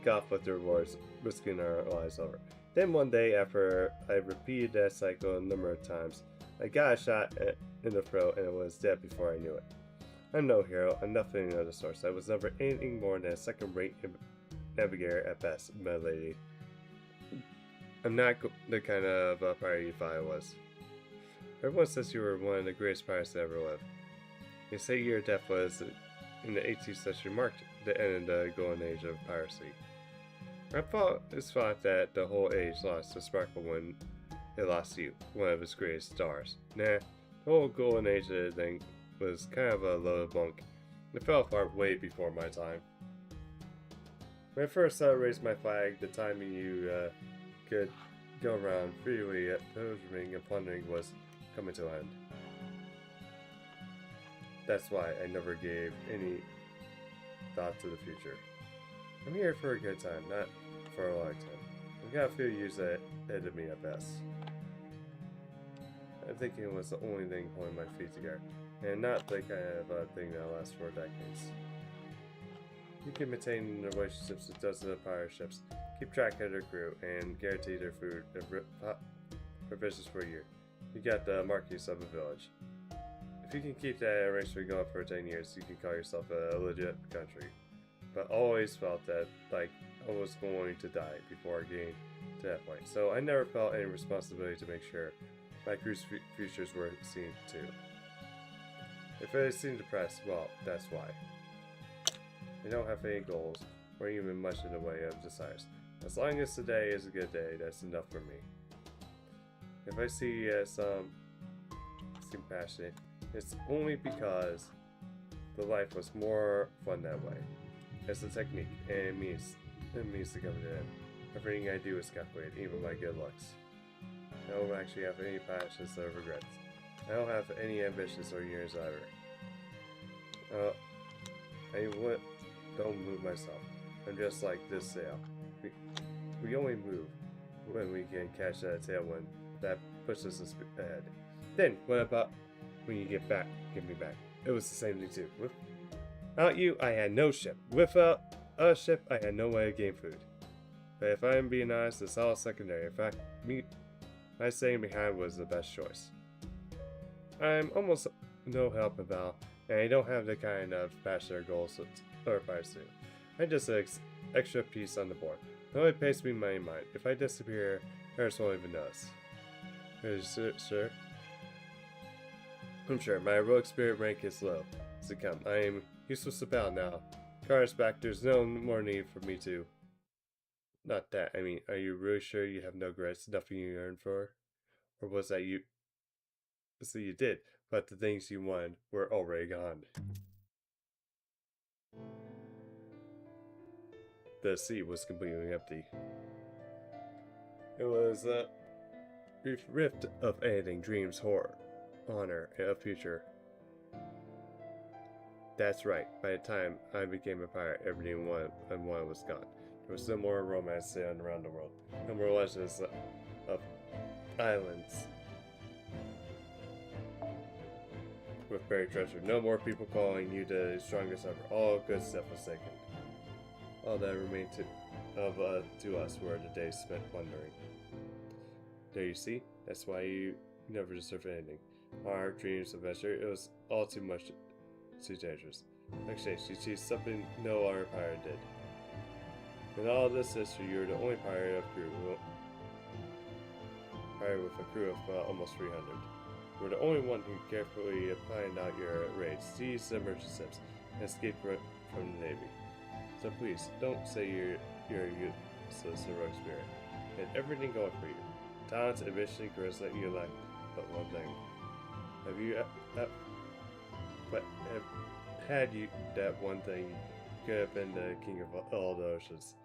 off with the rewards, risking our lives over. Then one day, after I repeated that cycle a number of times, I got a shot in the throat and it was dead before I knew it. I'm no hero, I'm nothing of the sort. I was never anything more than a second-rate navigator at best, my lady. I'm not the kind of pirate you thought I was. Everyone says you were one of the greatest pirates that ever lived. They say your death was, in the 18th century, marked the end of the golden age of piracy. It's thought that the whole age lost its sparkle when it lost you, one of its greatest stars. Nah, the whole golden age of the thing was kind of a load of bunk. It fell apart way before my time. When I first raised my flag, the time you could go around freely at pillaging and plundering was coming to an end. That's why I never gave any thought to the future. I'm here for a good time, not for a long time. I've got a few years ahead of me at best. I'm thinking it was the only thing holding my feet together, and not the kind of thing that lasts for decades. You can maintain relationships with dozens of pirate ships, keep track of their crew, and guarantee their food and provisions for a year. You got the marquis of a village. If you can keep that arrangement going for 10 years, you can call yourself a legit country. But I always felt that like I was going to die before getting to that point, so I never felt any responsibility to make sure my crew's futures were seen too. If I seem depressed, well, that's why. I don't have any goals, or even much in the way of desires. As long as today is a good day, that's enough for me. If I see some seem passionate, it's only because the life was more fun that way. It's a technique, and it means to come to an end. Everything I do is calculated, even my good looks. I don't actually have any passions or regrets. I don't have any ambitions or yearns either. Don't move myself. I'm just like this sail. We only move when we can catch that tailwind that pushes us ahead. Then, what about when you get back? Get me back. It was the same thing too. Without you, I had no ship. Without a ship, I had no way to gain food. But if I'm being honest, it's all secondary. In fact, my staying behind was the best choice. I'm almost no help about, and I don't have the kind of passion or goals or pirates do. I'm just an extra piece on the board. It only pays me my mind. If I disappear, pirates won't even notice. Sir? I'm sure my heroic spirit rank is low as it comes. I am useless to battle now. Car's back. There's no more need for me to. Not that. I mean, are you really sure you have no regrets? Nothing you yearn for? Or was that you? So you did, but the things you wanted were already gone. The sea was completely empty. It was bereft of anything, dreams, horror, honor, and a future. That's right. By the time I became a pirate, everything I wanted was gone. There was no more romance sailing around the world. No more legends of islands with buried treasure. No more people calling you the strongest ever. All good stuff was taken. All that remained to us were the days spent wandering. There you see? That's why you never deserved anything. Our dreams of adventure, it was all too much, too dangerous. Actually, you see something no other pirate did. In all this history, you were the only pirate with a crew of almost 300. You were the only one who carefully planned out your raids, seized the merchant ships, and escaped from the Navy. So please, don't say you're a useless heroic spirit. You had everything going for you. Talent, ambition, charisma, you lack but one thing. Had you that one thing, you could have been the king of all the oceans.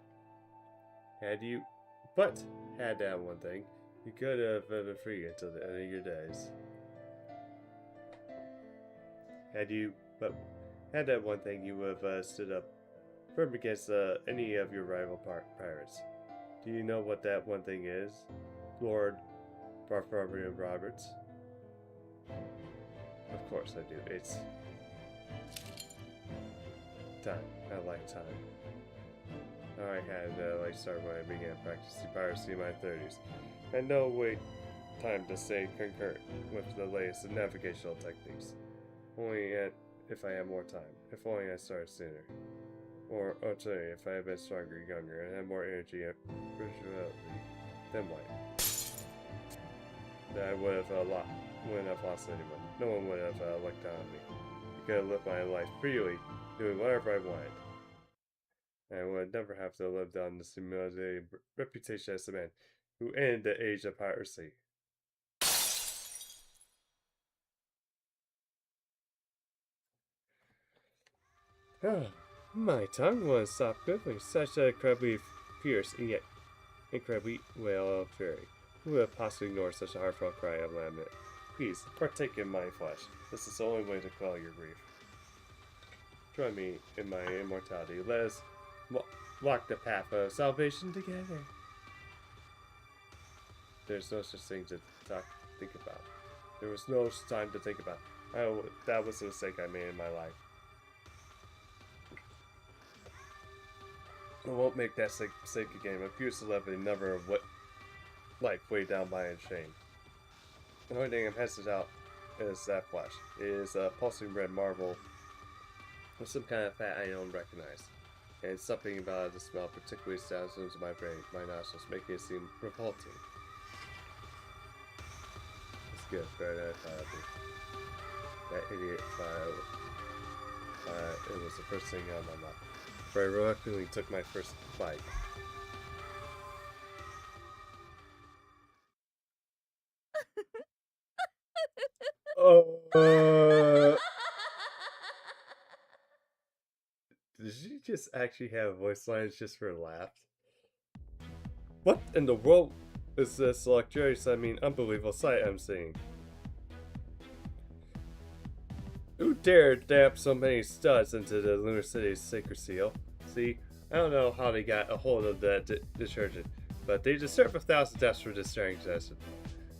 Had that one thing, you could have been free until the end of your days. Had that one thing, you would have stood up firm against any of your rival pirates. Do you know what that one thing is, Lord Bartholomew Roberts? Of course I do. It's time. I like time. I had start when I began practicing piracy in my 30s. I had no wait time to stay concurrent with the latest navigational techniques. Only if I had more time. If only I started sooner. Or alternatively, if I had been stronger, younger, and had more energy and personality, then what? That I wouldn't have lost anyone. No one would have looked down on me. I could have lived my life freely, doing whatever I wanted. And I would never have to live down this humiliating reputation as a man who ended the age of piracy. My tongue was soft quickly, such a incredibly fierce and yet incredibly wail of fury. Who would have possibly ignored such a heartfelt cry of lament? Please, partake in my flesh. This is the only way to quell your grief. Join me in my immortality. Let us walk the path of salvation together. There's no such thing to think about. There was no time to think about. That was a mistake I made in my life. I won't make that mistake again. My pure celebrity never life weighed down by shame. The only thing I'm hesitant out is that flesh. It is a pulsing red marble with some kind of fat I don't recognize. And something about the smell particularly stabs into my brain, my nostrils, making it seem revolting. It's good, better than I thought it'd be. That idiot it was the first thing on my mouth. I reluctantly took my first bite. Did she just actually have voice lines just for laughs? What in the world is this luxurious, unbelievable sight I'm seeing? Who dared dab so many studs into the Lunar City's sacred seal? See, I don't know how they got a hold of that detergent, but they deserve 1,000 deaths for this transaction.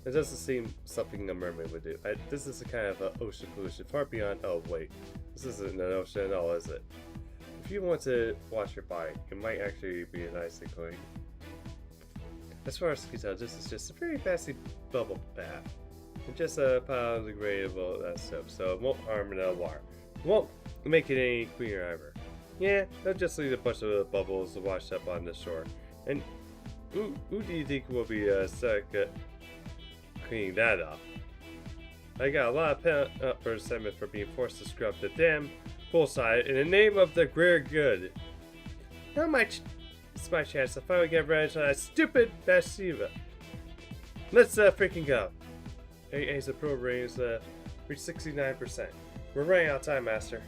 It doesn't seem something a mermaid would do. This is a kind of ocean pollution far beyond. Oh wait, this isn't an ocean at all, is it? If you want to wash your body, it might actually be a nice and clean. As far as I can tell, this is just a very fancy bubble bath. And just a pile of degradable soap, so it won't harm the water. It won't make it any cleaner ever. Yeah, they'll just leave a bunch of bubbles washed up on the shore. And who do you think will be stuck cleaning that up? I got a lot of pent-up resentment for being forced to scrub the damn poolside in the name of the greater good. Now it's my chance to finally get revenge on that stupid Bathsheba. Let's freaking go. AA's approval rating is reached 69%. We're running out of time, Master.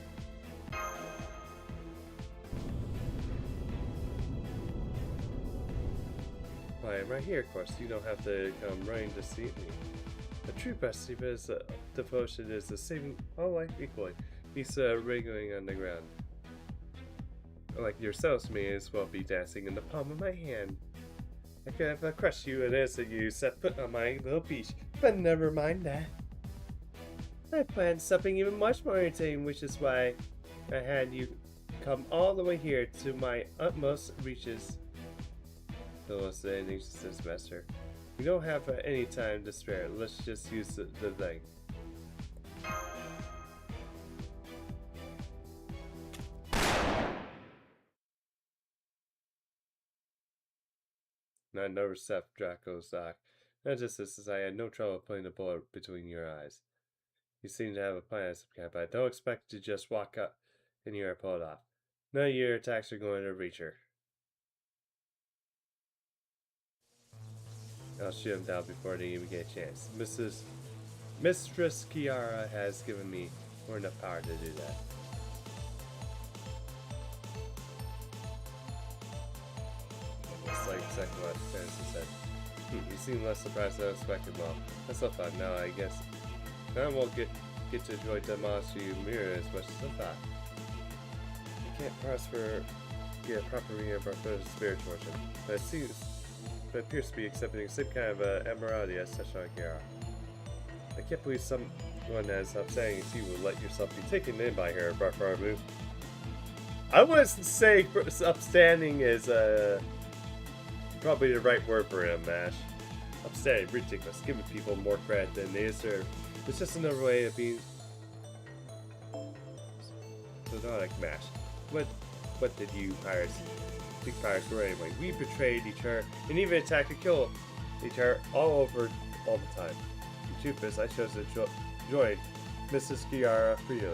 Why, I'm right here, of course. You don't have to come running to see me. A true Bathsheba's devotion is to saving all life equally. He's wriggling on the ground. Like yourselves may as well be dancing in the palm of my hand. I could have crushed you and answered you set foot on my little beach, but never mind that. I planned something even much more entertaining, which is why I had you come all the way here to my utmost reaches. Phyllis said anxiously, Master. We don't have any time to spare. Let's just use the thing. I never stepped Draco's dock. Not just this, as I had no trouble putting the bullet between your eyes. You seem to have a plan of some kind, but I don't expect you to just walk up and you are pulled off. None of your attacks are going to reach her. I'll shoot him down before they even get a chance. Mistress Kiara has given me more enough power to do that. It's like exactly what Fantasy said. You seem less surprised than I expected. Well, that's not fun. Now I guess I won't get to enjoy Damasu Mirror as much as I thought. I can't get a proper reading of our brother's spirit torture, but it appears to be exhibiting the same kind of immorality as Sesshono Kiara. I can't believe someone as upstanding as you would let yourself be taken in by her, Bartholomew. I wouldn't say upstanding is probably the right word for him, Mash. Upstanding, ridiculous, giving people more credit than they deserve. It's just another way of being so not like Mash. What did you pirates think pirates were anyway? We betrayed each other and even attacked and killed each other all the time. The truth is, I chose to join Mrs. Kiara freely.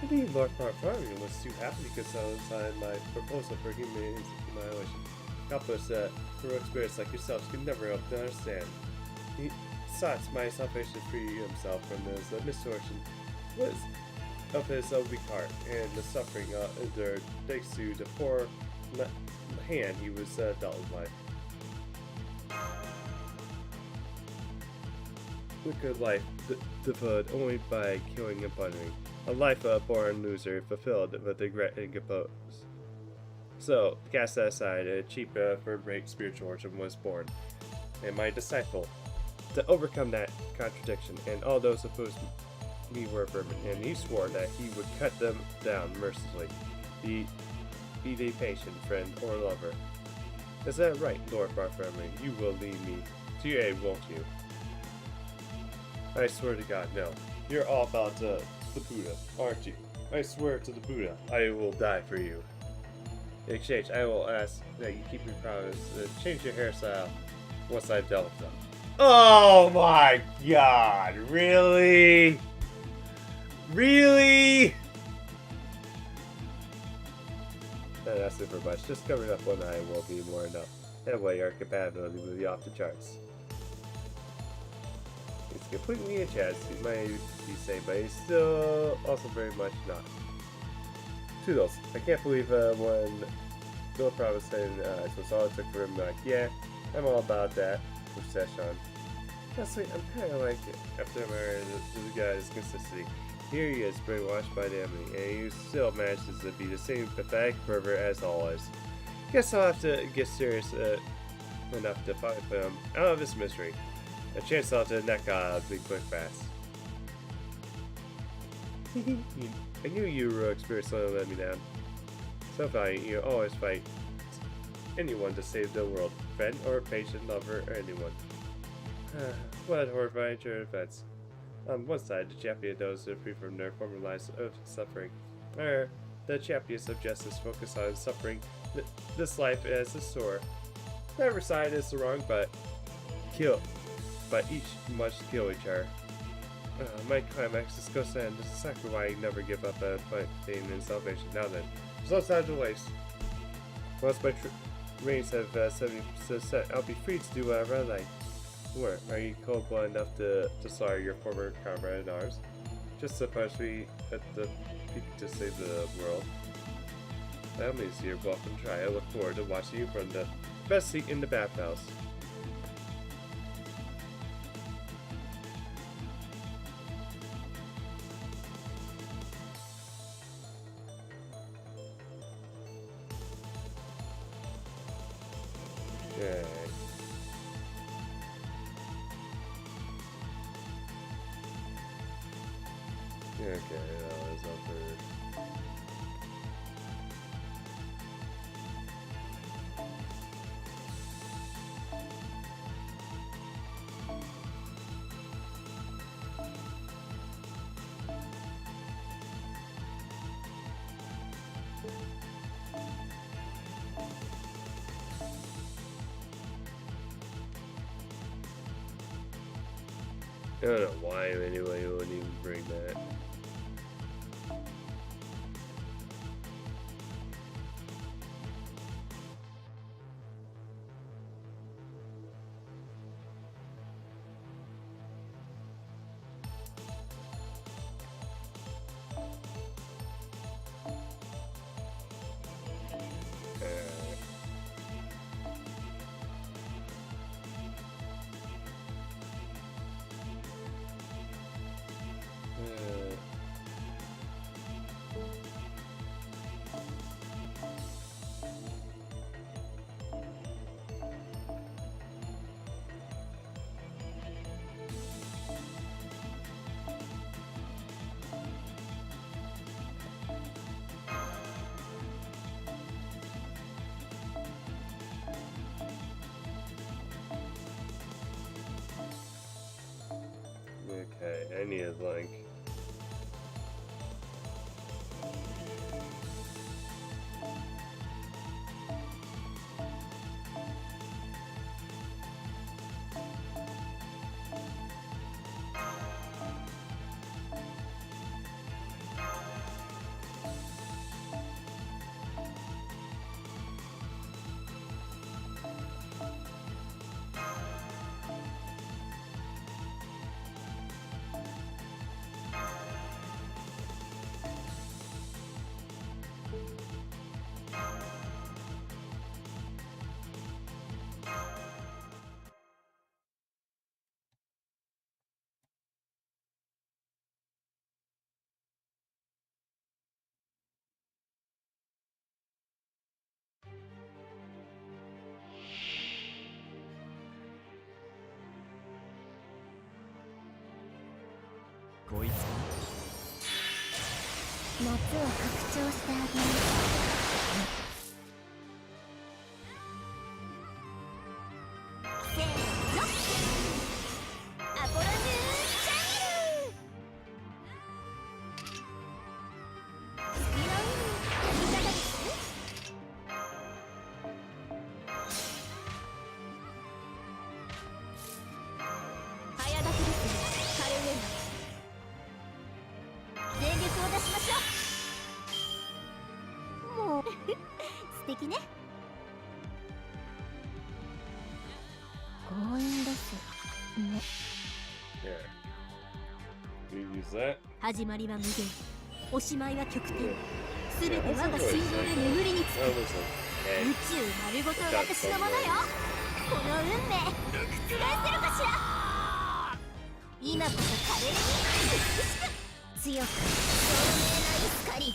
I think Lord Bartholomew was too happy because I was signed my proposal for human annihilation. Helpless heroic spirits like yourselves can never hope to understand. He sought my salvation to free himself from this misfortune was of his weak heart and the suffering endured thanks to the poor hand he was dealt with life. wicked life devoted only by killing and plundering. A life of a born loser fulfilled with regret and compose. So, cast that aside, a cheap vertebrate spiritual origin was born, and my disciple, to overcome that contradiction, and all those opposed me were vermin, and he swore that he would cut them down mercilessly. Be they patient, friend, or lover. Is that right, Lord Bartholomew? You will lead me to your aid, won't you? I swear to God, no. You're all about the Buddha, aren't you? I swear to the Buddha, I will die for you. In exchange, I will ask that you keep your promise to change your hairstyle once I've dealt with them. Oh my God! Really? Really? That's super much. Just covering up one eye will be more enough. That way, our compatibility will be off the charts. It's completely a chance, he might be saying, but he's still also very much not. Toodles. I can't believe when Bill was saying so all it took for him, like, yeah, I'm all about that with Session. Honestly, I'm kind of like it after admiring the guy's consistency. Here he is, brainwashed by the enemy, and he still manages to be the same pathetic pervert as always. Guess I'll have to get serious enough to put him out of his misery. A chance out to neck out big quick fast. I knew you were experienced when let me down. So valiant, you always fight anyone to save the world, friend or patient, lover, or anyone. What a horrifying turn of events. On one side, the champion those who are free from their former lives of suffering. The champions of justice focus on suffering this life as a sore. Never side is wrong, but each must kill each other. My climax is going to end. This is exactly why I never give up on pain and salvation. Now then, there's no time to waste. Once my reins have 70%, I'll be free to do whatever I like. Where? Are you cold-blooded enough to slaughter your former comrade in ours? Just to punish me at the peak to save the world? That means you're welcome to try. I look forward to watching you from the best seat in the bathhouse. Okay. Okay, that was up for... I don't know why anyway you wouldn't even bring that. Okay, I need a link. を拡張してあげる。せーの、アポロジューンチャンネル。月の海いかがです？早書きですカルウェナ。全力を出しましょう。もう素敵ね。強引ですね。 Here. You use that? 始まりは無限、おしまいは極点。すべて我が心臓で眠りにつく。 That 宇 was 宙丸ごと私のものよ。この運命覆せるかしら。今こそ華麗に美しく強く透明な光。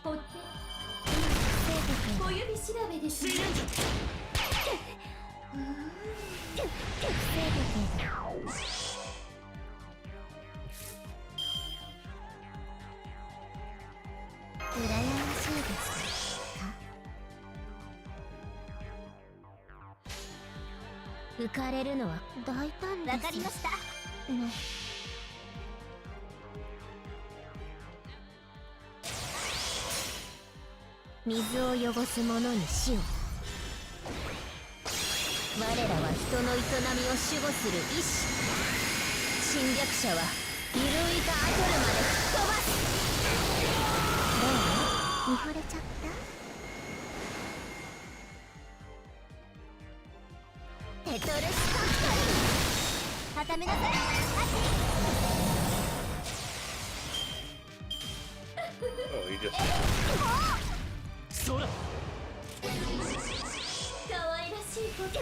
ポッテ生徒君、お指調べですね。生徒君、羨ましいですか？浮かれるのは大胆です。わかりましたね。水を汚す者に死を。我らは人の営みを守護する意志。侵略者は揺るいたアトルまで吹っ飛ばす。どう？見惚れちゃった？テトルスカプトルはためなさい。Oh, he just. そら可愛らしいこと。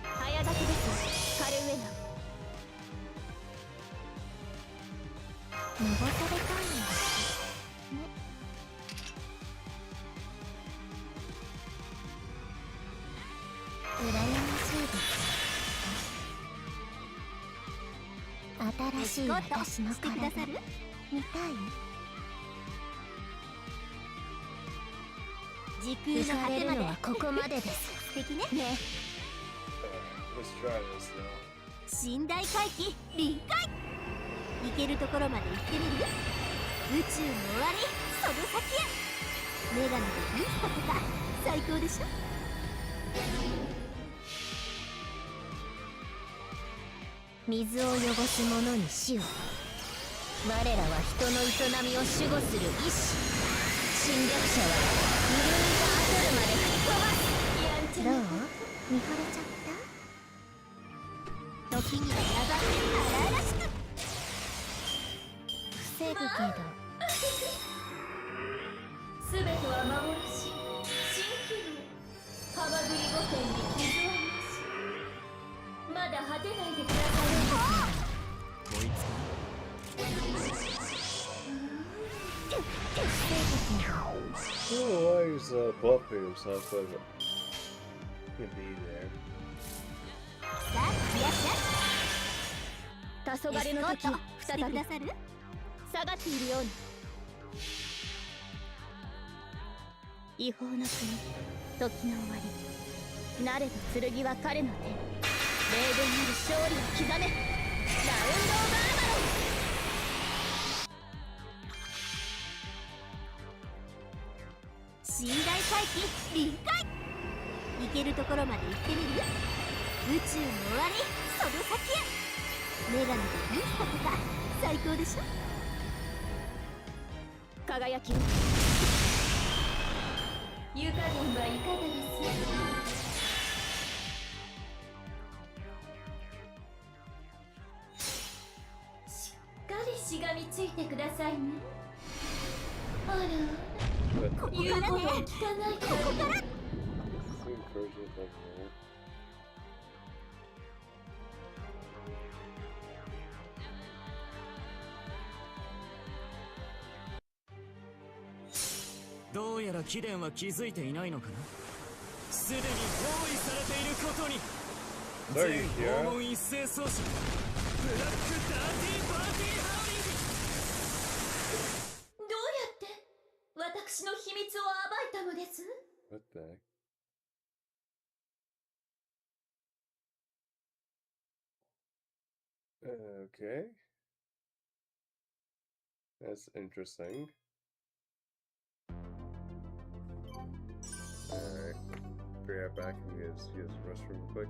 早書きですカルウェナ。のぼされたいんですね。羨ましいです。新しい私の体見たい？時空の果てまでここまでです。素敵ね。ね。Let's try this now. 寝台回帰臨界。行けるところまで行ってみる？宇宙の終わりその先へ。女神でミスタとか最高でしょ。水を汚す者に死を。我らは人の営みを守護する意志。侵略者は揺るいだアトルまで吹っ飛ばす。どう？見惚れちゃった？時にはやがて荒々しく防ぐけど。すべては幻。蜃気楼。ハマグリ御殿に傷はなし。まだ果てないでください。こいつか。 I don't know why he's buffing himself, but he can be there. さあ、いらっしゃい。黄昏の時再び下がっているように。違法の国、時の終わり。なれど剣は彼の手。霊言なる勝利を刻め。ラウンドオブアーマロン。寝台回帰臨界。行けるところまで行ってみる？宇宙の終わりその先へ。女神でミスタとか最高でしょ。輝き。湯加減はいかがです？しっかりしがみついてくださいね。あら、ここからね。言うことを聞かないから。ここから。どうやら貴殿は気づいていないのかな。すでに包囲されていることに。Sorry, 全 Kira. 訪問一斉送信ブラックダーティーパーティーハウリング。どうやって私の秘密を暴いたのです？ What the heck? Okay. That's interesting. Alright. Be right back and use the restroom real quick.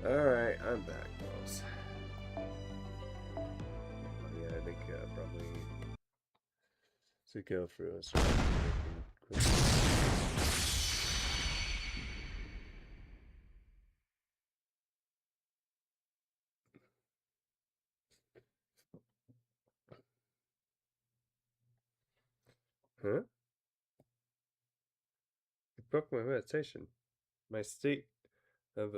Alright, I'm back, boss. Yeah, I think probably to go through and start making quick. Huh? It broke my meditation. My state of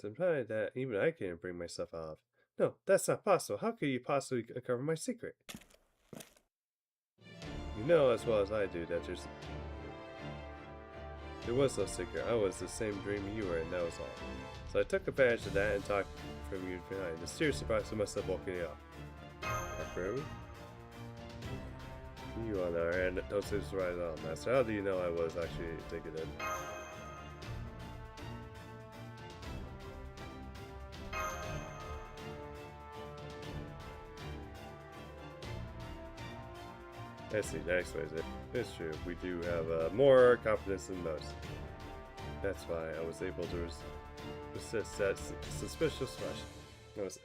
sometimes that even I can't bring myself out of. No, that's not possible. How could you possibly uncover my secret? You know as well as I do that there was no secret. I was the same dream you were, and that was all. So I took advantage of that and talked from you behind. The serious surprise must have woken you up. Forever? You on the other hand, don't seem surprised at all, Master. How do you know I was actually taking it? I see, that explains it. It's true, we do have more confidence than most. That's why I was able to resist that suspicious rush. I was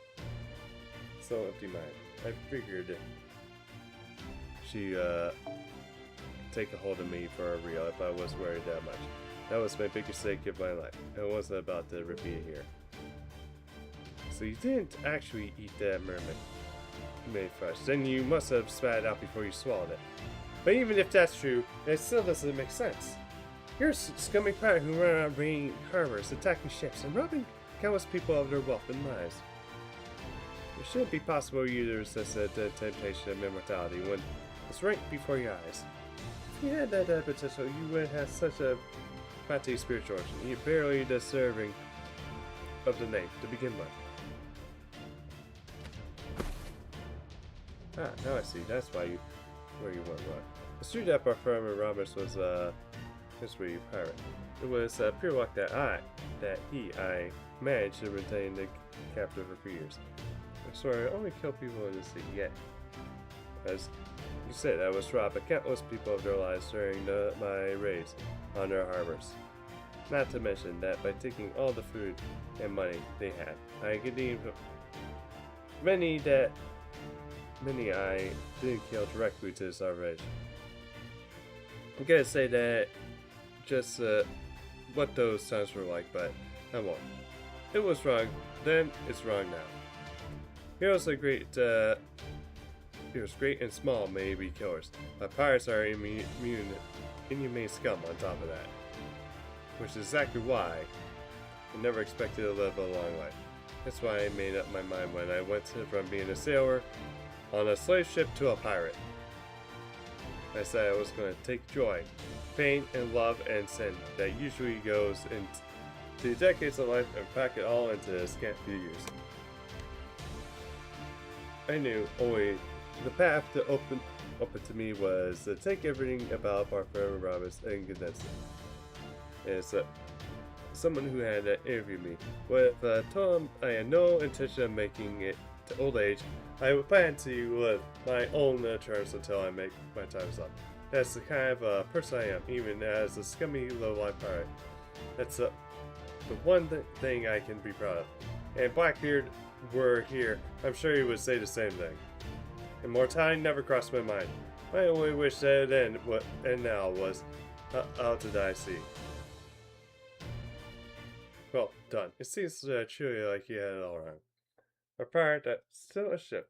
so empty-minded. I figured she'd take a hold of me for real if I was worried that much. That was my biggest mistake of my life. I wasn't about to repeat it here. So you didn't actually eat that mermaid made fresh. Then you must have spat it out before you swallowed it. But even if that's true, it still doesn't make sense. You're a scummy pirate who run around raiding harbors, attacking ships, and robbing countless people of their wealth and lives. It shouldn't be possible you to resist the temptation of immortality when it's right before your eyes. If you had that potential, you would have such a fatty spiritual origin. You're barely deserving of the name to begin with. Ah, now I see. That's why where you went wrong. The street that Bartholomew Roberts was a history pirate. It was pure luck that I managed to retain the captive for 3 years. I'm sorry, I only kill people in the sea. Yet, as you said, I was robbed by countless people of their lives during my raids on their harbors. Not to mention that by taking all the food and money they had, I redeemed many I didn't kill directly to starvation. I'm gonna say that just what those times were like, but I won't. It was wrong then, it's wrong now. Heroes are great, heroes great and small may be killers, but pirates are inhumane scum on top of that. Which is exactly why I never expected to live a long life. That's why I made up my mind when I went from being a sailor on a slave ship to a pirate. I said I was going to take joy, pain, and love and sin that usually goes into decades of life and pack it all into a scant few years. I knew only the path to open to me was to take everything about Bartholomew Roberts and condense it. As someone who had interviewed me, with told him I had no intention of making it to old age, I would plan to live my own terms until I make my time's up. That's the kind of person I am, even as a scummy low-life pirate. That's the one thing I can be proud of. And Blackbeard were here, I'm sure he would say the same thing. Immortality never crossed my mind. My only wish then and now was out to die sea. Well done. It seems truly like you had it all wrong. A pirate that's still a ship.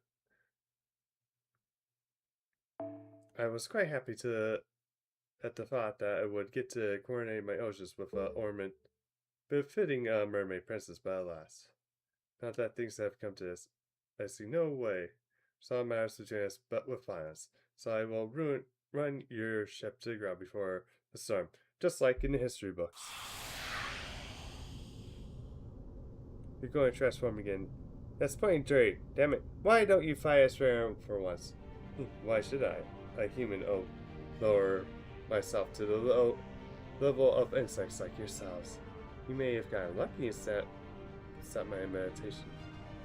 I was quite happy at the thought that I would get to coronate my oceans with an ornament befitting a mermaid princess, but alas. Not that things have come to this. I see no way. Some matters between us, but with violence. So I will run your ship to the ground before the storm, just like in the history books. You're going to transform again. That's plain dirty. Damn it. Why don't you fight us for once? Why should I? A human lower myself to the low level of insects like yourselves. You may have gotten lucky and stopped my meditation.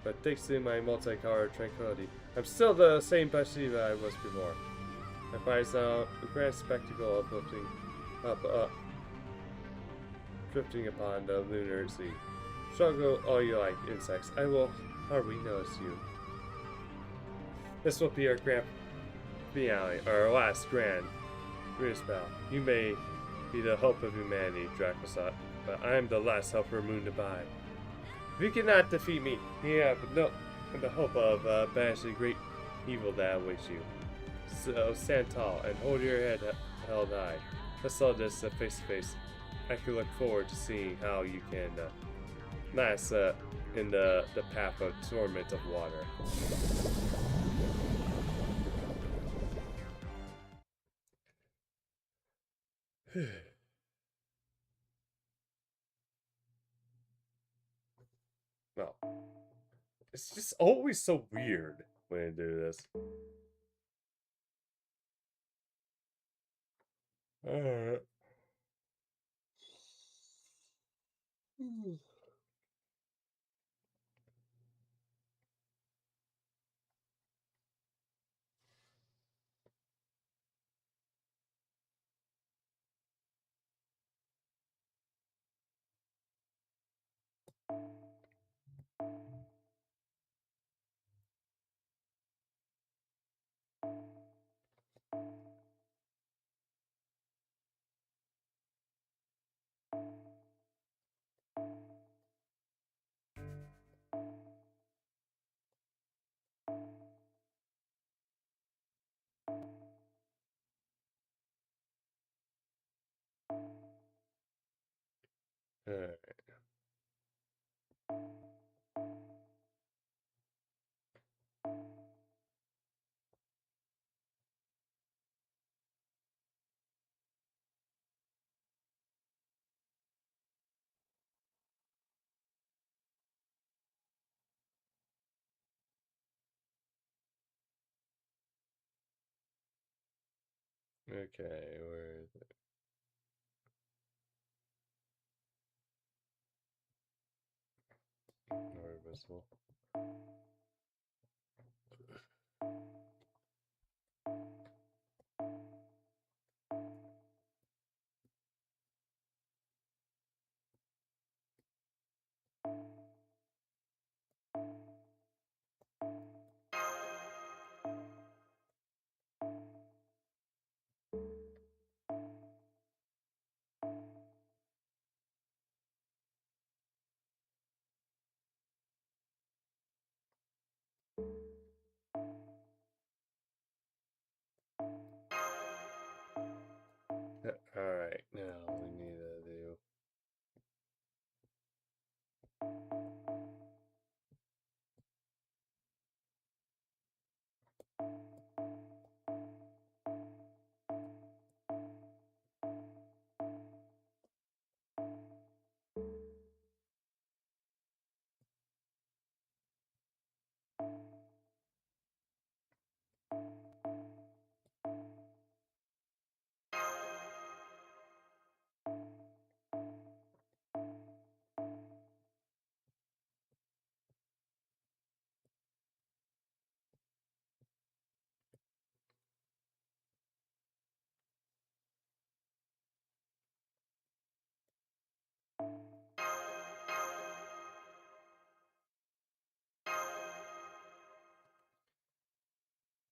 But thanks to my multicolored tranquility, I'm still the same Bashi that I was before. My body's now a grand spectacle of lifting up, drifting upon the lunar sea. Struggle all you like, insects. I will hardly notice you. This will be our grand finale, our last grand battle. You may be the hope of humanity, Dracosat, but I am the last hope for Moon to buy. If you cannot defeat me, you have the hope of banishing great evil that awaits you. So stand tall and hold your head held high. Let's all this face to face. I can look forward to seeing how you can last in the path of torment of water. It's just always so weird when I do this. Alright. Alright. Okay, where is it? Ignore visible. Alright, now we need to do.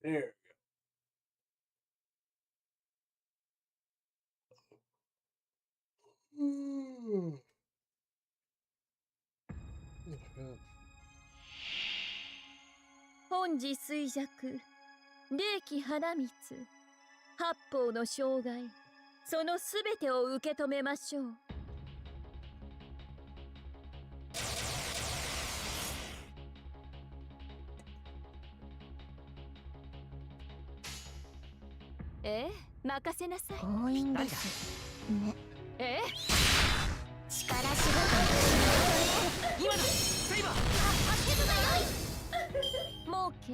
There we go. Oh, 本自衰弱霊気花光八方の障害そのすべてを受け止めましょう。任せなさい。強引ですね。力仕事今だセイバー儲け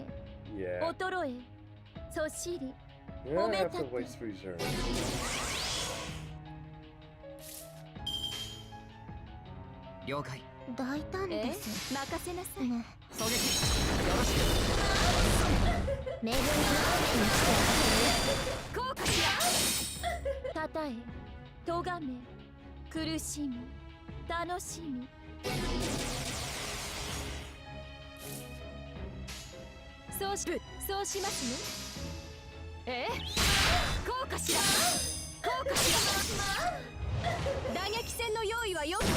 Yeah. 衰えそしり Yeah, I have to 褒めたて waste reserve. 了解。大胆です任せなさい。ね。狙撃よろし恵みの雨にして効果したたえ咎め苦しみ楽しみそうしますね。効果しら効果しら打撃戦の用意はよくて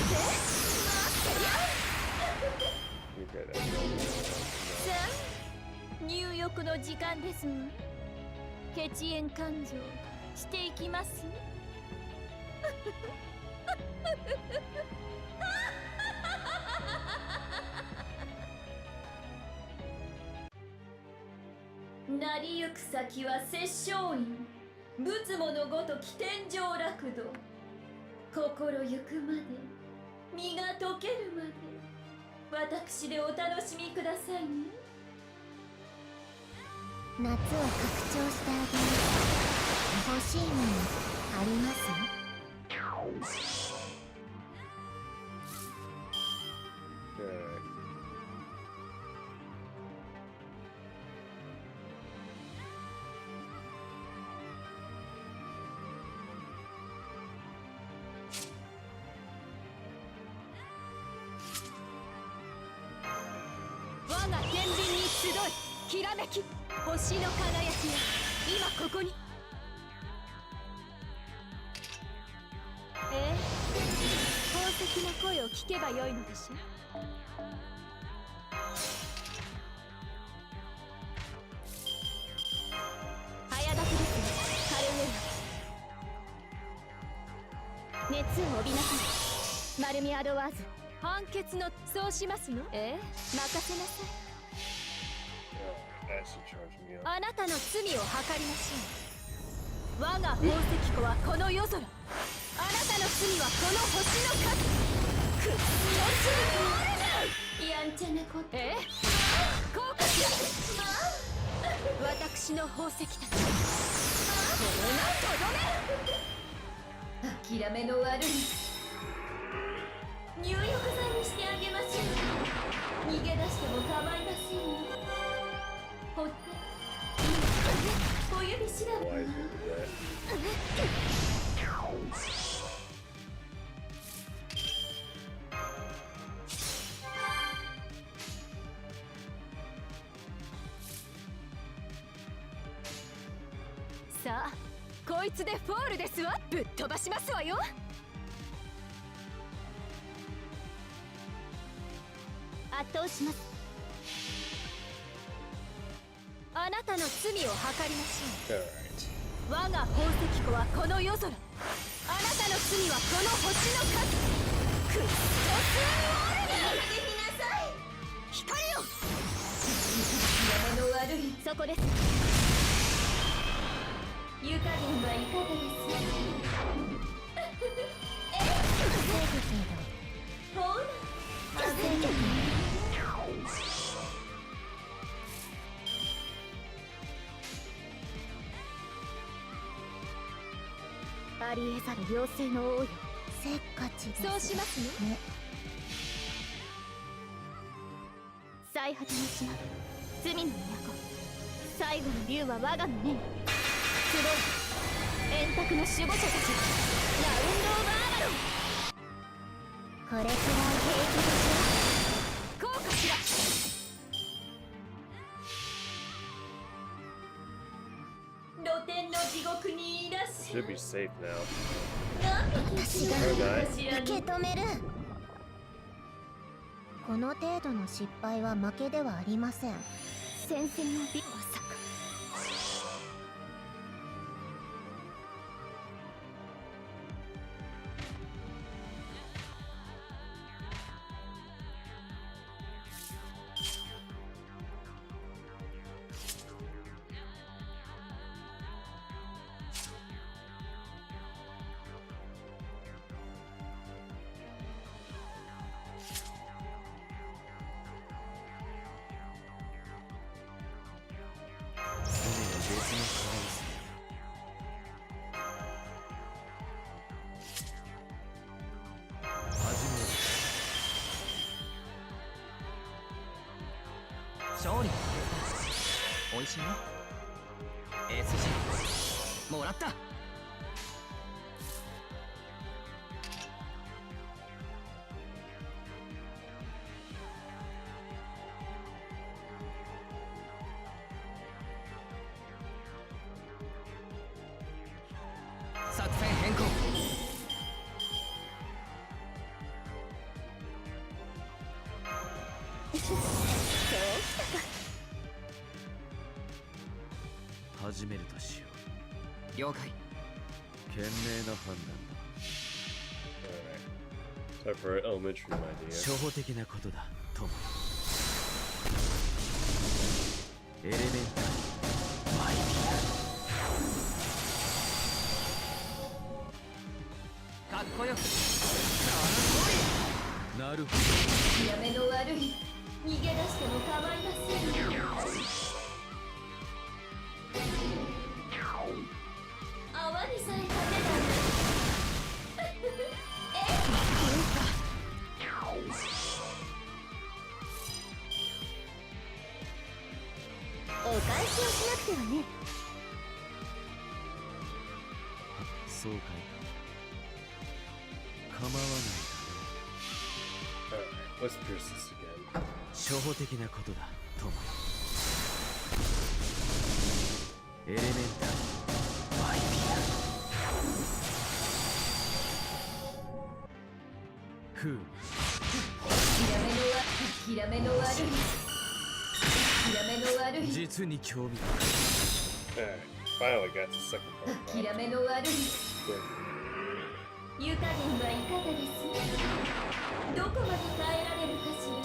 Okay, さあ入浴の時間ですわ。血縁勘定していきます成りゆく先は殺生院仏母のごとき天上楽土心ゆくまで身が溶けるまで私でお楽しみくださいね。夏を拡張してあげる。欲しいものあります？我が天秤に集い、きらめき星の輝きが今ここに。宝石の声を聞けばよいのでしょう。早立ちですね、カルウェイ。熱を帯びなさい、マルミアドワーズ。判決のそうしますの？任せなさい。あなたの罪を計りましょう。我が宝石庫はこの夜空。あなたの罪はこの星の数。くっの罪。やんちゃなこと。こうかしら。私の宝石たち。これがとどめ。諦めの悪い。入浴剤にしてあげましょう。逃げ出しても構いませんよ。ほって小指しらぶ。さあ、こいつでフォールですわ。ぶっ飛ばしますわよ。圧倒します。あなたの罪を計りましょう。我が宝石庫はこの夜空。あなたの罪はこの星の数。クッソスーオルニー。出てきなさい。光よ。やめの悪い。そこです。湯加減はいかがですか？ほら。ありえざる妖精の王よ。せっかちです。そうしますね。最果ての島、罪の都。最後の竜は我が胸に。集い、円卓の守護者たち。ラウンドオブアーマロン。これくらい平気でしょ。こうかしら。露天の地獄にいらっしゃ Should be safe now. 私が Okay. 受け止める。この程度の失敗は負けではありません。先生の美まさか。勝利おいしいよ。SG もらった。作戦変更。始めるとしよう。了解。賢明な判断だ。Alright. Time for an elementary idea. 初歩的なことだ、友。エレメンタルマイかっこよく。ビア。なるほど。やめの悪い。逃げ出しても構いませんよ。泡にさえ勝てたらえっお返しをしなくてはね。そうかい。構わないだ Alright, let's pierce this again. 初歩的なことだ、トモ。エレメンタルマイピア。ふう。諦めの悪い。諦めの悪い。実に興味 Alright, finally got the second part. 諦めの悪い。湯加減はいかがです？どこまで耐えられるかしら。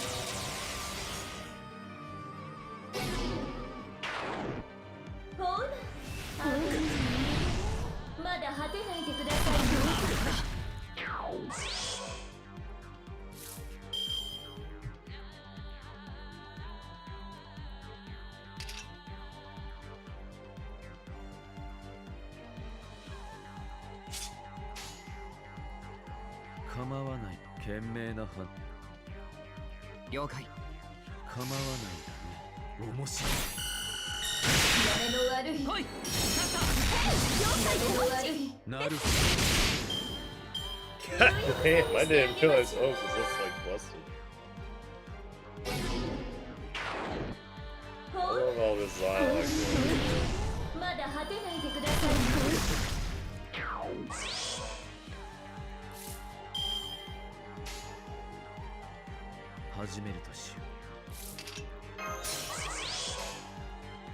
ほら、まだ果てないでくださいよ。構わない。賢明な判了解。構わないだね。面白い。諦めの悪い。はい。諦めの悪い。なる God damn, I didn't realize Oak was this like busted. I love all this dialogue. まだ果てないでくださいよ。始めるとしよう。常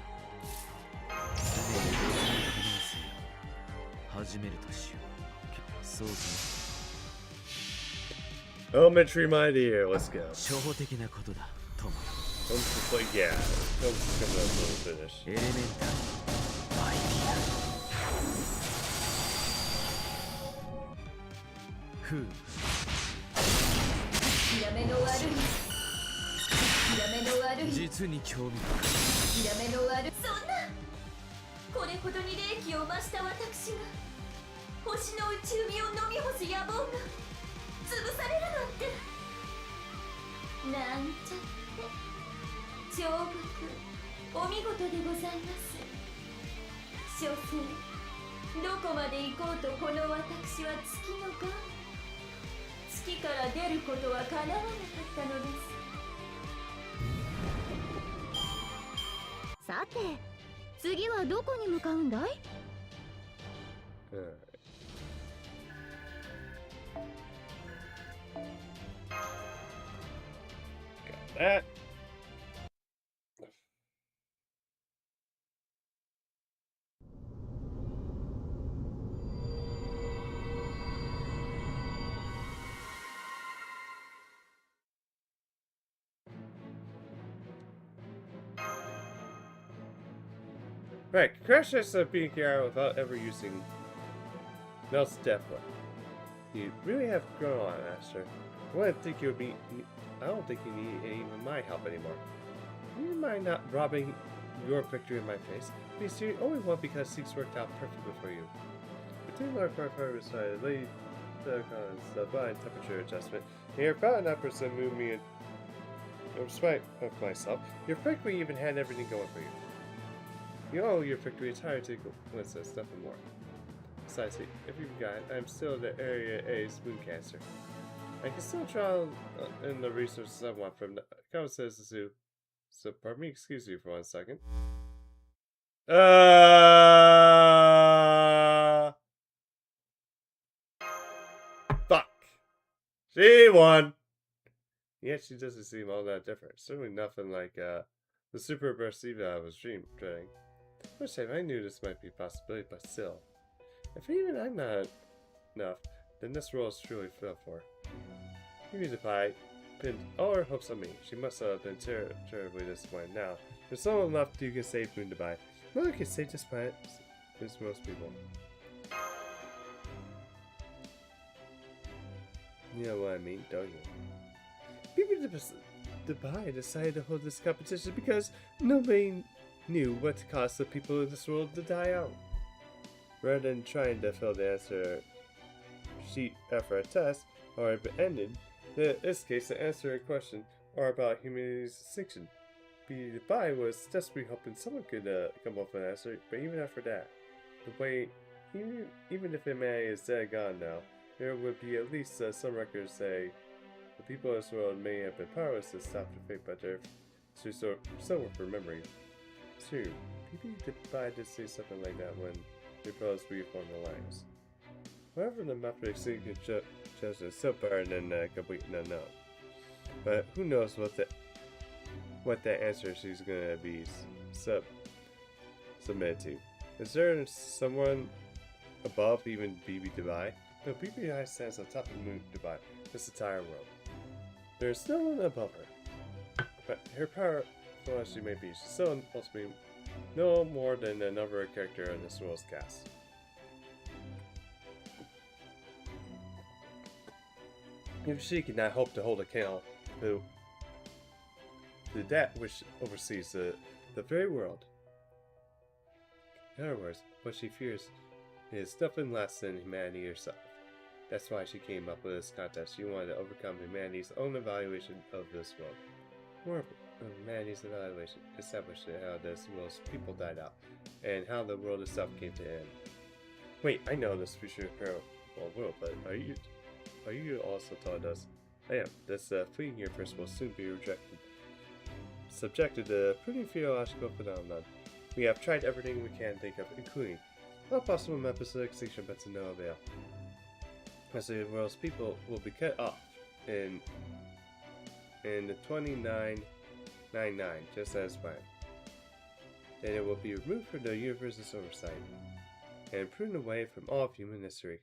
に別の可能性を始めるとしよう。そうか。 Elementary my dear, let's go. 初歩的なことだ、トモ。 I'm just like, yeah, I'm just gonna little finish. エレメンタルマイピア。ふう。諦めの悪い。諦めの悪い。実に興味諦めの悪い。そんなこれほどに霊気を増した私が星の内海を飲み干す野望が潰されるなんて。なんちゃって長国お見事でございます。所詮どこまで行こうとこの私は月の眼、月から出ることは叶わなかったのです。さて、次はどこに向かうんだい？ Alright. Got that. Right, crash tests of being here without ever using Mel's death weapon. You really have grown on, Master. I don't think you need even my help anymore. You mind not robbing your victory in my face? Because you only won because things worked out perfectly for you. The team learned for a decided late the blind temperature adjustment. And you're about 9% moved me in spite of myself. Your victory even had everything going for you. You owe your victory entirely to coincidence, nothing more. Besides, if you forgot, I'm still the Area A Spooncaster. I can still draw in the resources I want from the Consensus Zoo. So, pardon me, excuse you for 1 second. Fuck! She won! Yeah, she doesn't seem all that different. Certainly nothing like, the super Bersiva I was dreading. First time I knew this might be a possibility, but still. If even I'm not enough, then this role is truly filled for. You need to buy, pinned all her hopes on me. She must have been terribly disappointed. Now, there's someone left you can save Moon to buy. No one can save this planet as most people. You know what I mean, don't you? Dubai decided to hold this competition because nobody knew what caused the people in this world to die out. Rather than trying to fill the answer sheet after a test already been ended, in this case the answer question are about humanity's extinction. Dubai was desperately hoping someone could come up with an answer, but even after that, the way even if humanity is dead and gone now, there would be at least some records say the people of this world may have been powerless to stop the fate, but they're still worth remembering. It's true, maybe Dubai did say something like that when they proposed reform the alliance. However, the method of seeking justice is still better than complete unknown. But who knows what that answer she's gonna be submitted to. Is there someone above even BB Dubai? No, BB Dubai stands on top of the moon Dubai, this entire world. There's no one above her. But her powerful as she may be, she's still ultimately no more than another character in this world's cast. If she cannot hope to hold a candle to that which oversees the very world. In other words, what she fears is nothing less than humanity herself. That's why she came up with this contest. She wanted to overcome humanity's own evaluation of this world. More of humanity's evaluation established how this world's people died out, and how the world itself came to end. Wait, I know this future parallel world, but are you also told us? I am. This fleeting universe will soon be subjected to a pretty theological phenomenon. We have tried everything we can think of, including all possible methods of extinction, but to no avail. As the world's people will be cut off in the 2999, just as planned. Then it will be removed from the universe's oversight and pruned away from all of human history.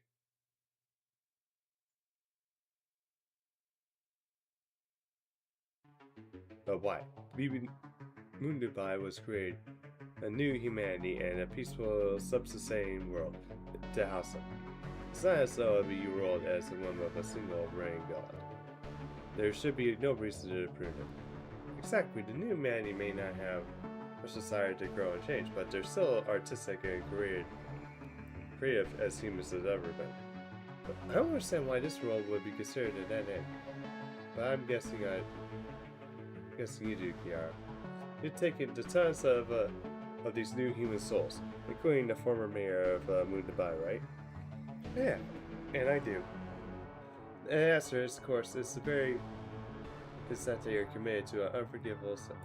But why? Moon Dubai was created a new humanity and a peaceful, self-sustaining world to house them. It's not as though it would be ruled as the one of a single reigning god. There should be no reason to prune it. Exactly, the new humanity may not have much desire to grow and change, but they're still artistic and creative as humans have ever been. But I don't understand why this world would be considered a dead end. But I'm guessing you do, Kiara. You've taken the tons of these new human souls, including the former mayor of Moon Dubai, right? Yeah, and I do. The answer, of course, is that they are committed to an unforgivable sin.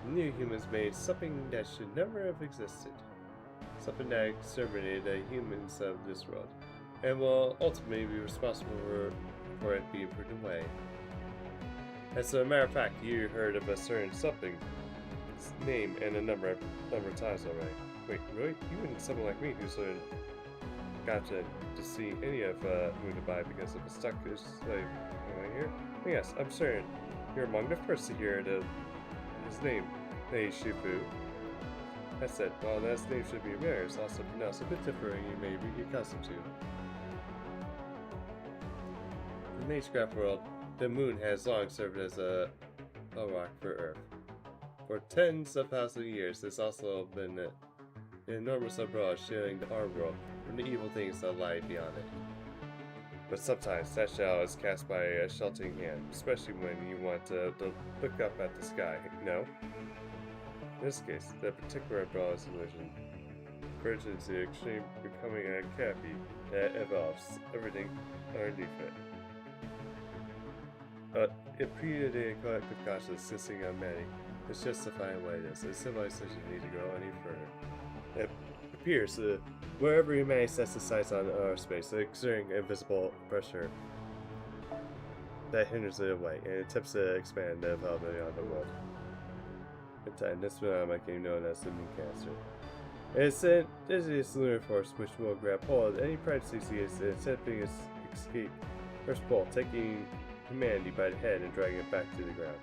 The new humans made something that should never have existed. Something that exterminated the humans of this world, and will ultimately be responsible for it being put away. As a matter of fact, you heard of a certain something name and a number of times already. Wait, really? Even someone like me who's got to see any of Moon Dubai because of the stuck is like, am I here? Yes, I'm certain you're among the first to hear his name, Nei Shifu. That's it. While that name should be rare, it's also pronounced a bit different you may be accustomed to. In the Magecraft world, the moon has long served as a rock for Earth. For tens of thousands of years, there's also been an enormous umbrella shielding our world from the evil things that lie beyond it. But sometimes that shadow is cast by a sheltering hand, especially when you want to look up at the sky, no? In this case, the particular umbrella's illusion verges to extreme, becoming a canopy that envelops everything underneath it. Impeded collective consciousness insisting on many. It's just to find what it is. The civilization need to go any further. It appears wherever humanity sets its sights on our space, exerting invisible pressure that hinders it away and attempts to expand the development of the world. In time, this phenomenon became known as the moon cancer. It's an insidious lunar force which will grab hold of any pregnancy and attempting its escape. First pull, taking humanity by the head and dragging it back to the ground.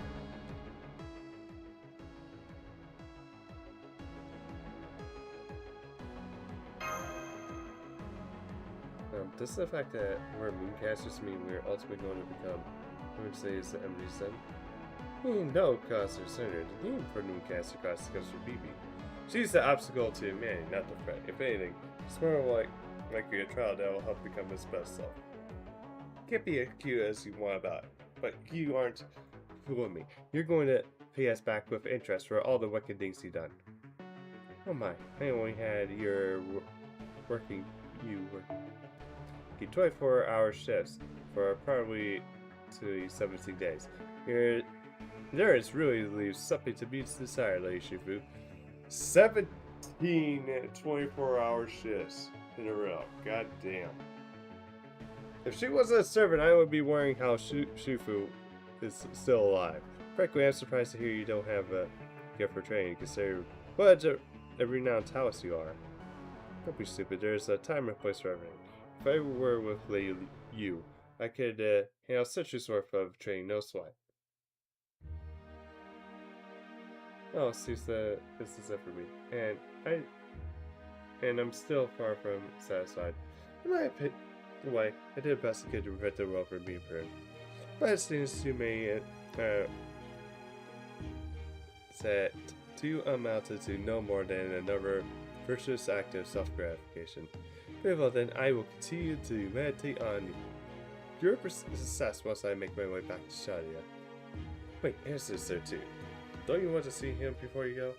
Does the fact that we're mooncasters mean we're ultimately going to become I would say it's the MD7. No cause or center. The need for new cancer comes from BB. She's the obstacle to humanity, not the threat. If anything, it's more like a trial that will help become his best self. Can't be as cute as you want about it, but you aren't fooling me. You're going to pay us back with interest for all the wicked things you've done. Oh my, I only had your working 24-hour shifts for probably 17 days. There is really leaves something to be desired, Lady Shifu. 17 24-hour shifts in a row. God damn. If she wasn't a servant, I would be worrying how Shifu is still alive. Frankly, I'm surprised to hear you don't have a gift for training, considering what a renowned Taoist you are. Don't be stupid. There's a time and place for everything. If I were with Lady Yu, I could handle centuries worth of training, no sweat. Oh, this is it for me, and I'm still far from satisfied. In my way, I did the best I could to prevent the world from being burned. But it seems to me that to amounted to no more than another virtuous act of self-gratification. Very well then, I will continue to meditate on your success once I make my way back to Shadia. Wait, Anderson's there too. Don't you want to see him before you go?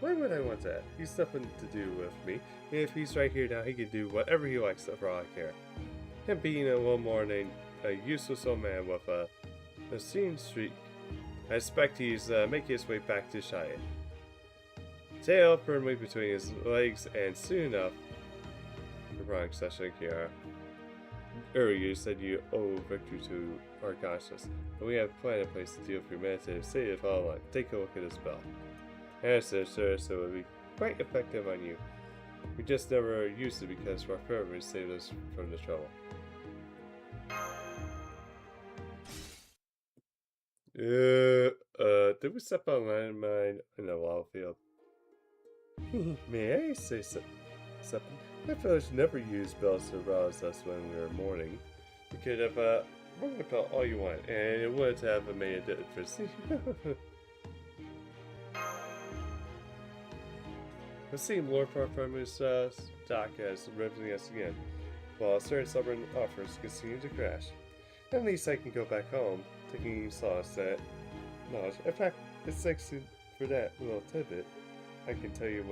Why would I want that? He's nothing to do with me. If he's right here now, he can do whatever he likes for all I care. Him being a little more than a useless old man with a scene streak, I expect he's making his way back to Shadia. Tail firmly between his legs, and soon enough, the wrong session here. Earlier you said you owe victory to our conscience, but we have a plan in place to deal with your meditative state of all life. Take a look at this bell. Answer, sir, so it will be quite effective on you. We just never used it because our fervor saved us from the trouble. Did we step on landmine in the wall field? May I say something? My fellows never used bells to rouse us when we were mourning. You could have rung the bell all you want, and it wouldn't have made a difference. It seemed Lord Farfarmu's stock as riveting us again, while certain stubborn offers continue to crash. At least I can go back home, taking solace that knowledge. In fact, it's thanks for that little tidbit. I can tell you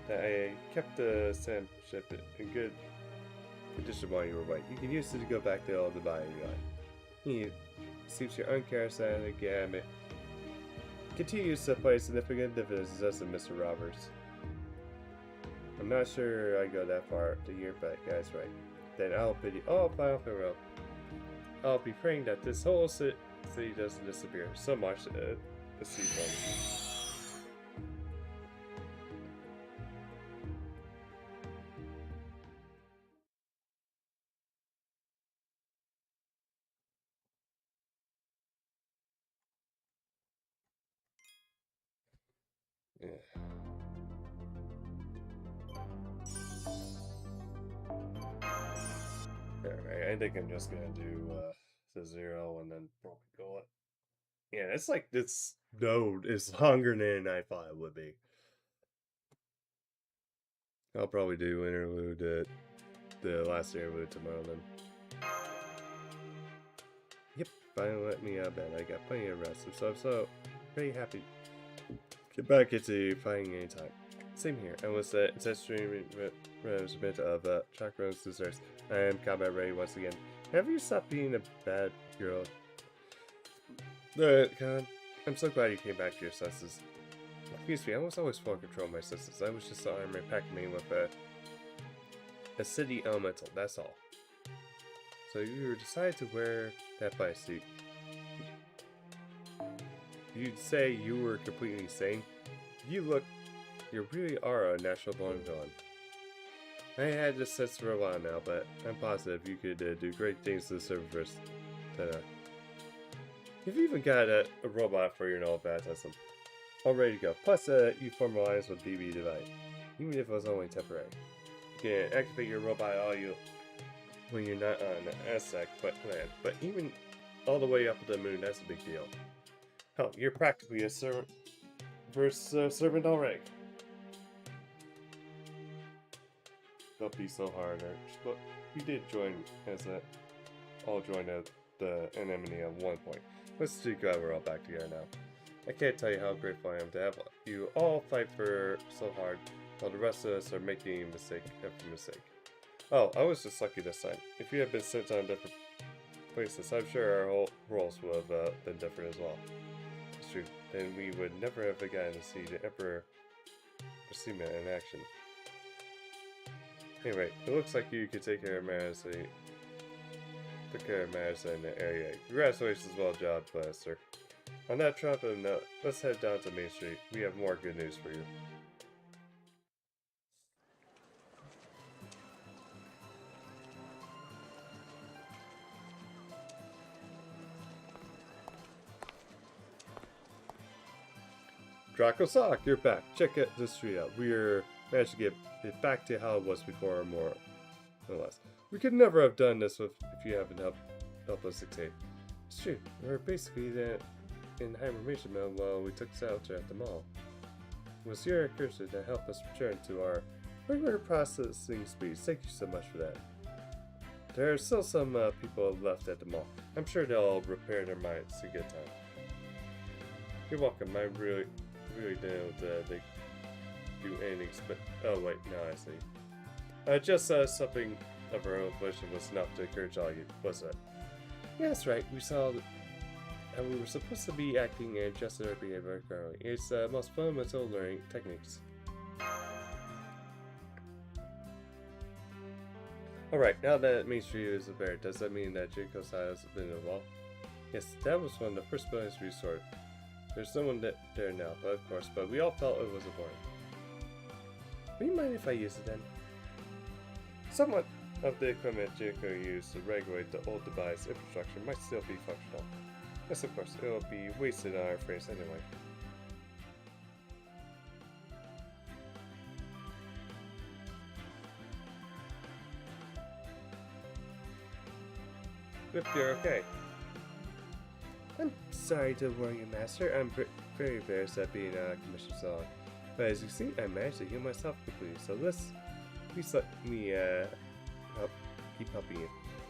that I kept the Sam ship in good condition while you were away. You can use it to go back to all the buying you got. It seems you're uncharismatic, gamut. Continues to play significant dividends, doesn't Mr. Roberts? I'm not sure I go that far to hear, but guy's right. Then I'll bid you all final farewell. I'll be praying that this whole city doesn't disappear so much to see from. Yeah. Alright, I think I'm just gonna do the 0 and then probably go it. Yeah, it's like this node is longer than I thought it would be. I'll probably do interlude the last interlude tomorrow then. Yep, finally let me out of bed. I got plenty of rest, so I'm so very happy to get back into fighting anytime. Same here, and with the ancestry management of Chakras desserts, I am combat ready once again. Have you stopped being a bad girl? Con, I'm so glad you came back to your senses. Excuse me, I was always full of control of my senses. I was just an armored Pac-Man with a city elemental, that's all. So you decided to wear that bodysuit. You'd say you were completely sane. You really are a natural born villain. I had this sense for a while now, but I'm positive you could do great things to the service. You've even got a robot for your null baptism. All ready to go. Plus, you form alliance with BB Divide, even if it was only temporary. You can activate your robot when you're not on Aztec but land. But even all the way up to the moon, that's a big deal. Hell, you're practically a servant versus a servant already. Don't be so hard, Arch. But we did join as a all joined at the anemone at one point. Let's see, glad we're all back together now. I can't tell you how grateful I am to have you all fight for so hard, while the rest of us are making mistake after mistake. Oh, I was just lucky this time. If you had been sent on different places, I'm sure our whole roles would have been different as well. It's true. Then we would never have gotten to see the Emperor Basima in action. Anyway, it looks like you could take care of matters. Took care of matters in the area. Congratulations, well job, sir. On that trumpet note, let's head down to Main Street. We have more good news for you. Draco Sock, you're back. Check out the street out. We're managed to get it back to how it was before, or more or less. We could never have done this if you haven't helped us succeed. It's true. We're basically in hibernation mode while we took shelter at the mall. It was your cursor that helped us return to our regular processing speeds. Thank you so much for that. There are still some people left at the mall. I'm sure they'll repair their minds in good time. You're welcome. I really didn't do anything oh wait, no, I see. Just something of our own volition was enough to encourage all you, wasn't it? Yeah, that's right. We saw and we were supposed to be acting and adjusting our behavior currently. It's the most fundamental learning techniques. Alright, now that Main Street is repaired, does that mean that Jericho's side has been involved? Yes, that was one of the first buildings we restored. There's someone there now, but we all felt it was important. Would you mind if I use it then? Somewhat of the equipment Jericho used to regulate the old device infrastructure might still be functional. Yes, of course, it will be wasted on our frames anyway. If you're okay. I'm sorry to worry you, Master. I'm very embarrassed at being out of commission so long. But as you see, I managed to heal myself completely, so please let me keep helping you.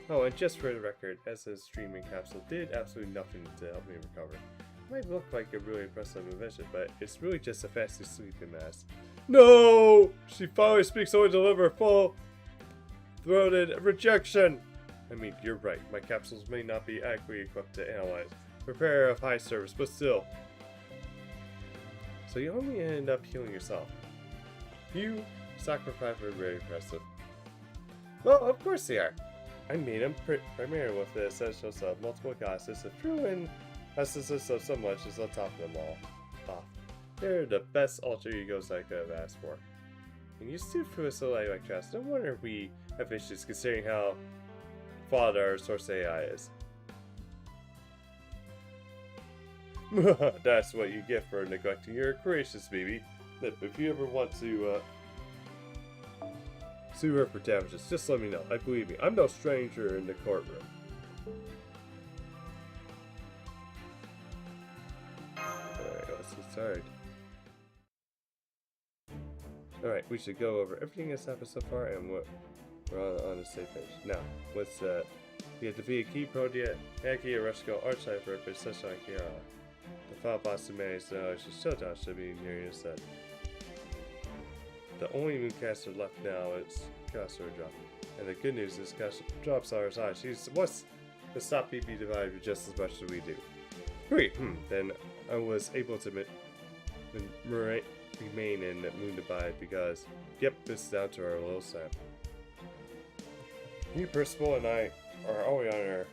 Oh, and just for the record, as a streaming capsule did absolutely nothing to help me recover. It might look like a really impressive invention, but it's really just a fastest sleeping mask. No! She finally speaks only to deliver full-throated rejection! I mean, you're right, my capsules may not be adequately equipped to analyze, prepare of high service, but still. So you only end up healing yourself. You sacrifice were very impressive. Well, of course they are. I made them primarily with the essentials of multiple goddesses, a true and essences of so much as on top of them all. They're the best alter egos I could have asked for. And you still feel so like trust. No wonder we have issues considering how flawed our source AI is. That's what you get for neglecting your creations, baby. If you ever want to sue her for damages, just let me know. I believe me, I'm no stranger in the courtroom. Alright, let's get started. Alright, we should go over everything that's happened so far and we're on the same page. Now, let's we have defeated Key Prodia, Aki Areshko, Archhyper, Session Kiara. The final boss of managed to know Showdown should be near your set. The only Mooncaster left now is Caster Drop. And the good news is Drop's our side. She wants to stop PP Divide just as much as we do. Great, then I was able to remain in Moon Divide because, yep, this is down to our little snap. You, Percival, and I are always on our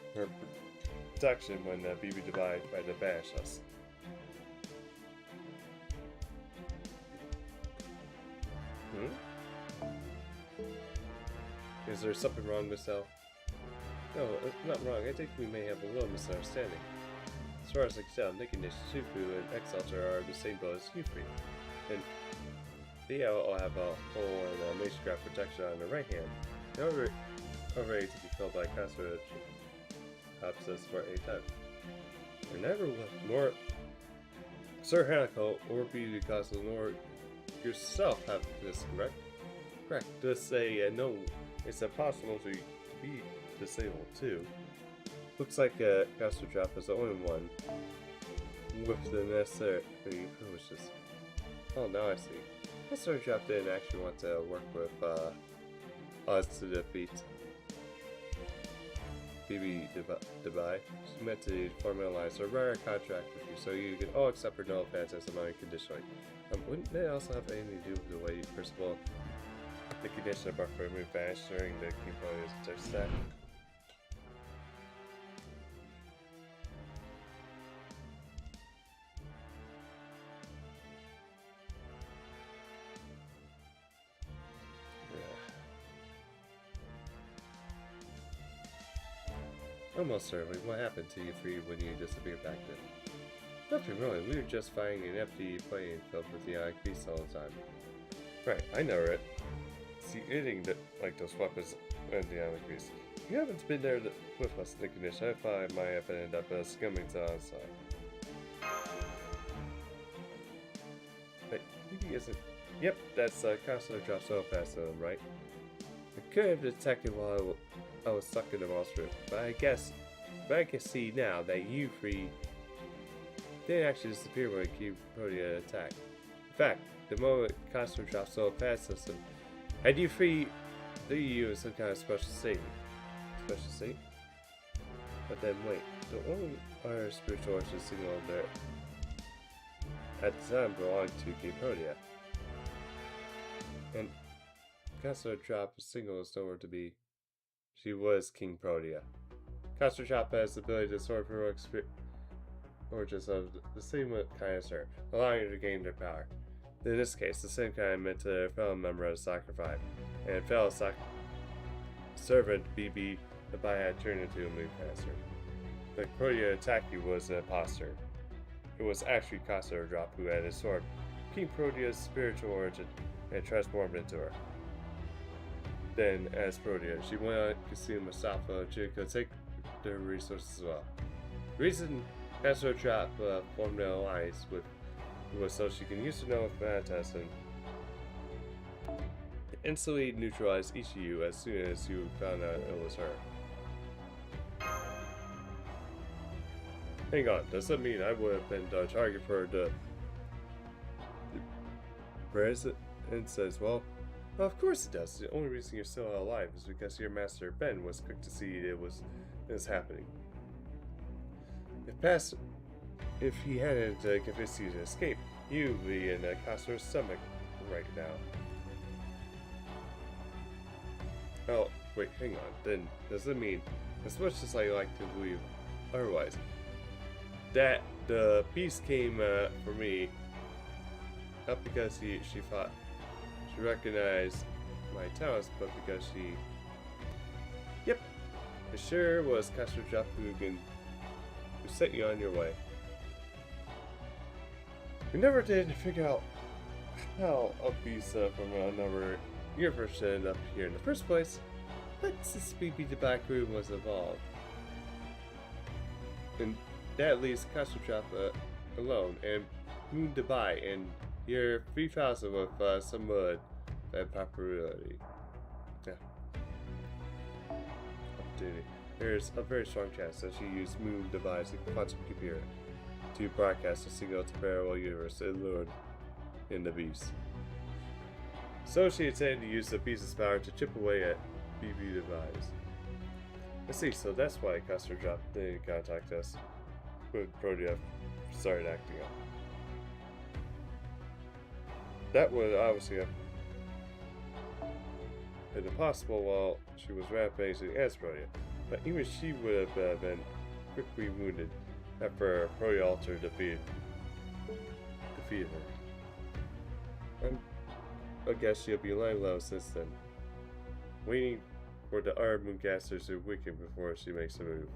protection when BB Divide tried to banish us. Is there something wrong, Miss L? No, not wrong. I think we may have a little misunderstanding. As far as I can tell, Nickinish, Shufu, and Exalter are the same boat as Q3. And they all have a hole and a Magegraph protection on the right hand. They're ready to be filled by abscess for a type. There never was nor Sir Hanako or Beauty Castle nor yourself have this, correct? Correct. To say no, it's impossible to be disabled too. Looks like Castle Drop is the only one with the necessary privileges. Oh, now I see. Castle Drop didn't actually want to work with us to defeat BB Dubai. She meant to formalize a rare contract with you so you can all accept her no offense as a money conditionally. Wouldn't they also have anything to do with the way you, first of all, the condition of buffer move vanished during the components of set? Almost certainly. What happened to you three when you disappeared back then? Nothing really. We were just fighting an empty playing field with the ionic beast all the time. Right, I know it. See, anything that like those weapons and the ionic beast. You haven't been there with us in the condition. I thought I might have ended up scumming to the outside. But maybe isn't. Yep, that's constantly drops so fast on him, right? I could have detected while I was stuck in the monster, but I can see now that you three didn't actually disappear when King Protea attacked. In fact, the moment Costume dropped so fast system, had you three used some kind of special state? Special state? But then wait, the only other spiritual origin signal there at the time belonged to King Protea. And Castle Drop single is nowhere to be. She was King Protea. Castle Drop has the ability to sort heroic origins of the same kind as her, allowing her to gain their power. In this case, the same kind meant to their fellow member of Sacrifice, and fellow servant BB the Bai had turned into a mooncaster. The Protea attacked you was an imposter. It was actually Castle Drop who had absorbed King Protea's spiritual origin and transformed into her. Then, as Protea, she went on to consume Mustafa and she could take their resources as well. The reason Castle Drop formed an alliance with was so she can use her know Vanitas and instantly neutralize each of you as soon as you found out it was her. Hang on, does that mean I would have been the target for the president says, well, of course it does. The only reason you're still alive is because your master Ben was quick to see it was happening. If he hadn't convinced you to escape, you'd be in Castor's stomach right now. Oh, wait, hang on. Then does it mean, as much as I like to believe otherwise, that the beast came for me not because she thought she recognized my talents, but because she... Yep, it sure was Castor Drop who set you on your way. We never did figure out how a beast from another universe ended up here in the first place, but since BB the Black Room was evolved, and that leaves Castor Drop alone, and Moon Dubai, and you're 3,000 with some mud and popularity. Yeah. Opportunity. There's a very strong chance that she used Moon Dubai's quantum computer to broadcast a signal to parallel universe and lured in the beast. So she intended to use the beast's power to chip away at BB Dubai's. I see, so that's why Castor Drop didn't contact us when Protea started acting up. That would obviously have been impossible while she was rampaging as Protea, but even she would have been quickly wounded after Protea Alter defeated her. I guess she'll be lying low since then, waiting for the other Mooncasters to weaken before she makes a move.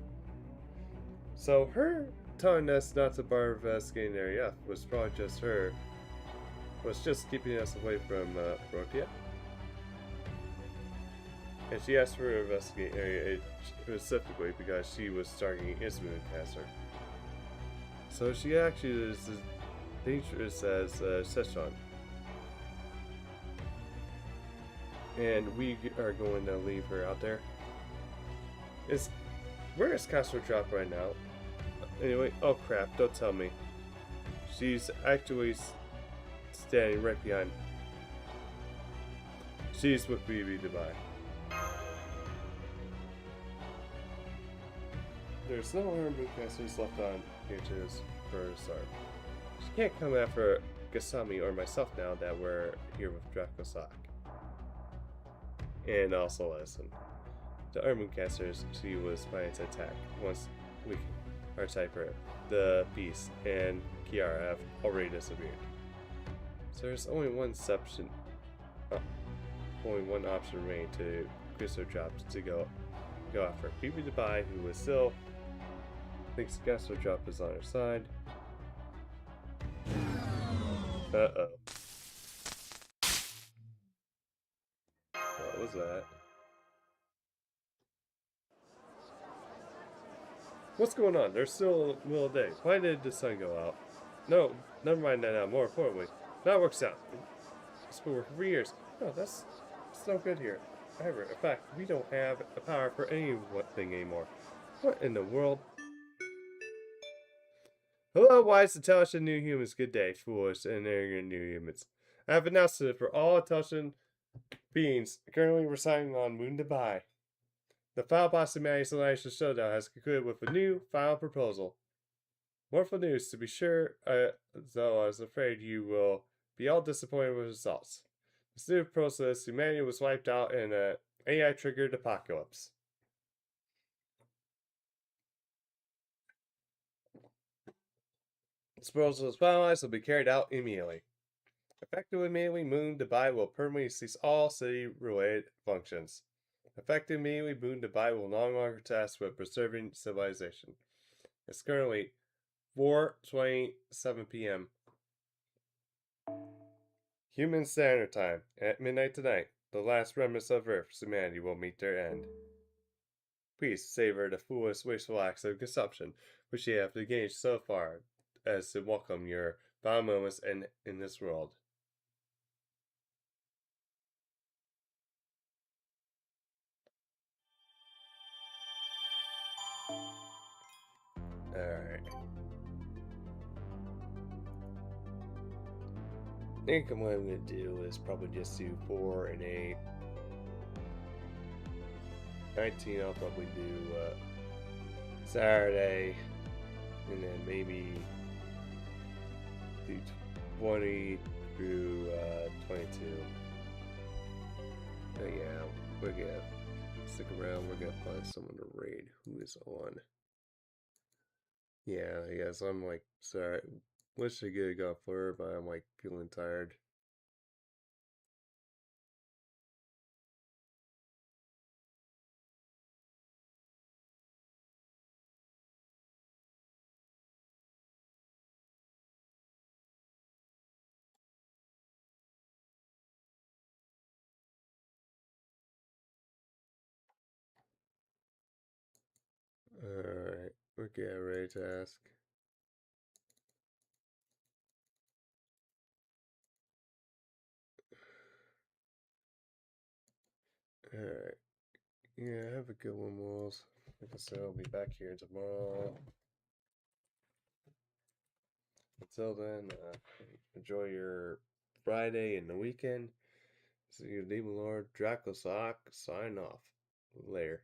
So her telling us not to bar investigating Area F was probably just her. Was just keeping us away from Protea. And she asked for an investigate area specifically because she was targeting Ismail Caster. So she actually is as dangerous as Sechon. And we are going to leave her out there. Where is Castro Drop right now? Anyway, oh crap, don't tell me. She's actually standing right behind. She's with BB Dubai. There's no more bootcasters left on here to for a start. She can't come after Gasami or myself now that we're here with Dracosak. And also Lesson. The Urban Casters she was planning to attack once we our Typer, the Beast, and Kiara have already disappeared. So there's only one option remaining to Crystal Drops to go after. BB Dubai, who is still thinks Crystal Drop is on her side. Uh-oh. What was that? What's going on? There's still a middle of the day. Why did the sun go out? No, never mind that now. More importantly, that works out. It's been working for years. No, that's no good here. However, in fact, we don't have the power for anything anymore. What in the world? Hello, wise, intelligent new humans. Good day, foolish and arrogant new humans. I have announced it for all intelligent beings currently residing on Moon Dubai. The Final Boss Humanity's International Showdown has concluded with a new final proposal. Wonderful news, to be sure, though I was afraid you will be all disappointed with the results. This new process, humanity was wiped out in an AI-triggered apocalypse. This proposal is finalized and will be carried out immediately. Effective immediately, Moon Dubai will permanently cease all city-related functions. Effective immediately, Moon Dubai will no longer tasked with preserving civilization. It's currently 4:27 p.m. Human Standard Time. At midnight tonight, the last remnants of Earth's humanity will meet their end. Please savor the foolish, wasteful acts of consumption which you have engaged so far as to welcome your final moments in this world. Alright. I think what I'm going to do is probably just do 4 and 8. 19 I'll probably do Saturday. And then maybe do 20 through 22. But yeah, we're going to stick around. We're going to find someone to raid who is on. Yeah, so I'm like, sorry. Wish I could have got for her, but I'm like feeling tired. Alright, we're getting ready to ask. Alright. Yeah, have a good one, Wolves. Like I said, I'll be back here tomorrow. Until then, enjoy your Friday and the weekend. See you, Demon Lord Dracosak. Sign off. Later.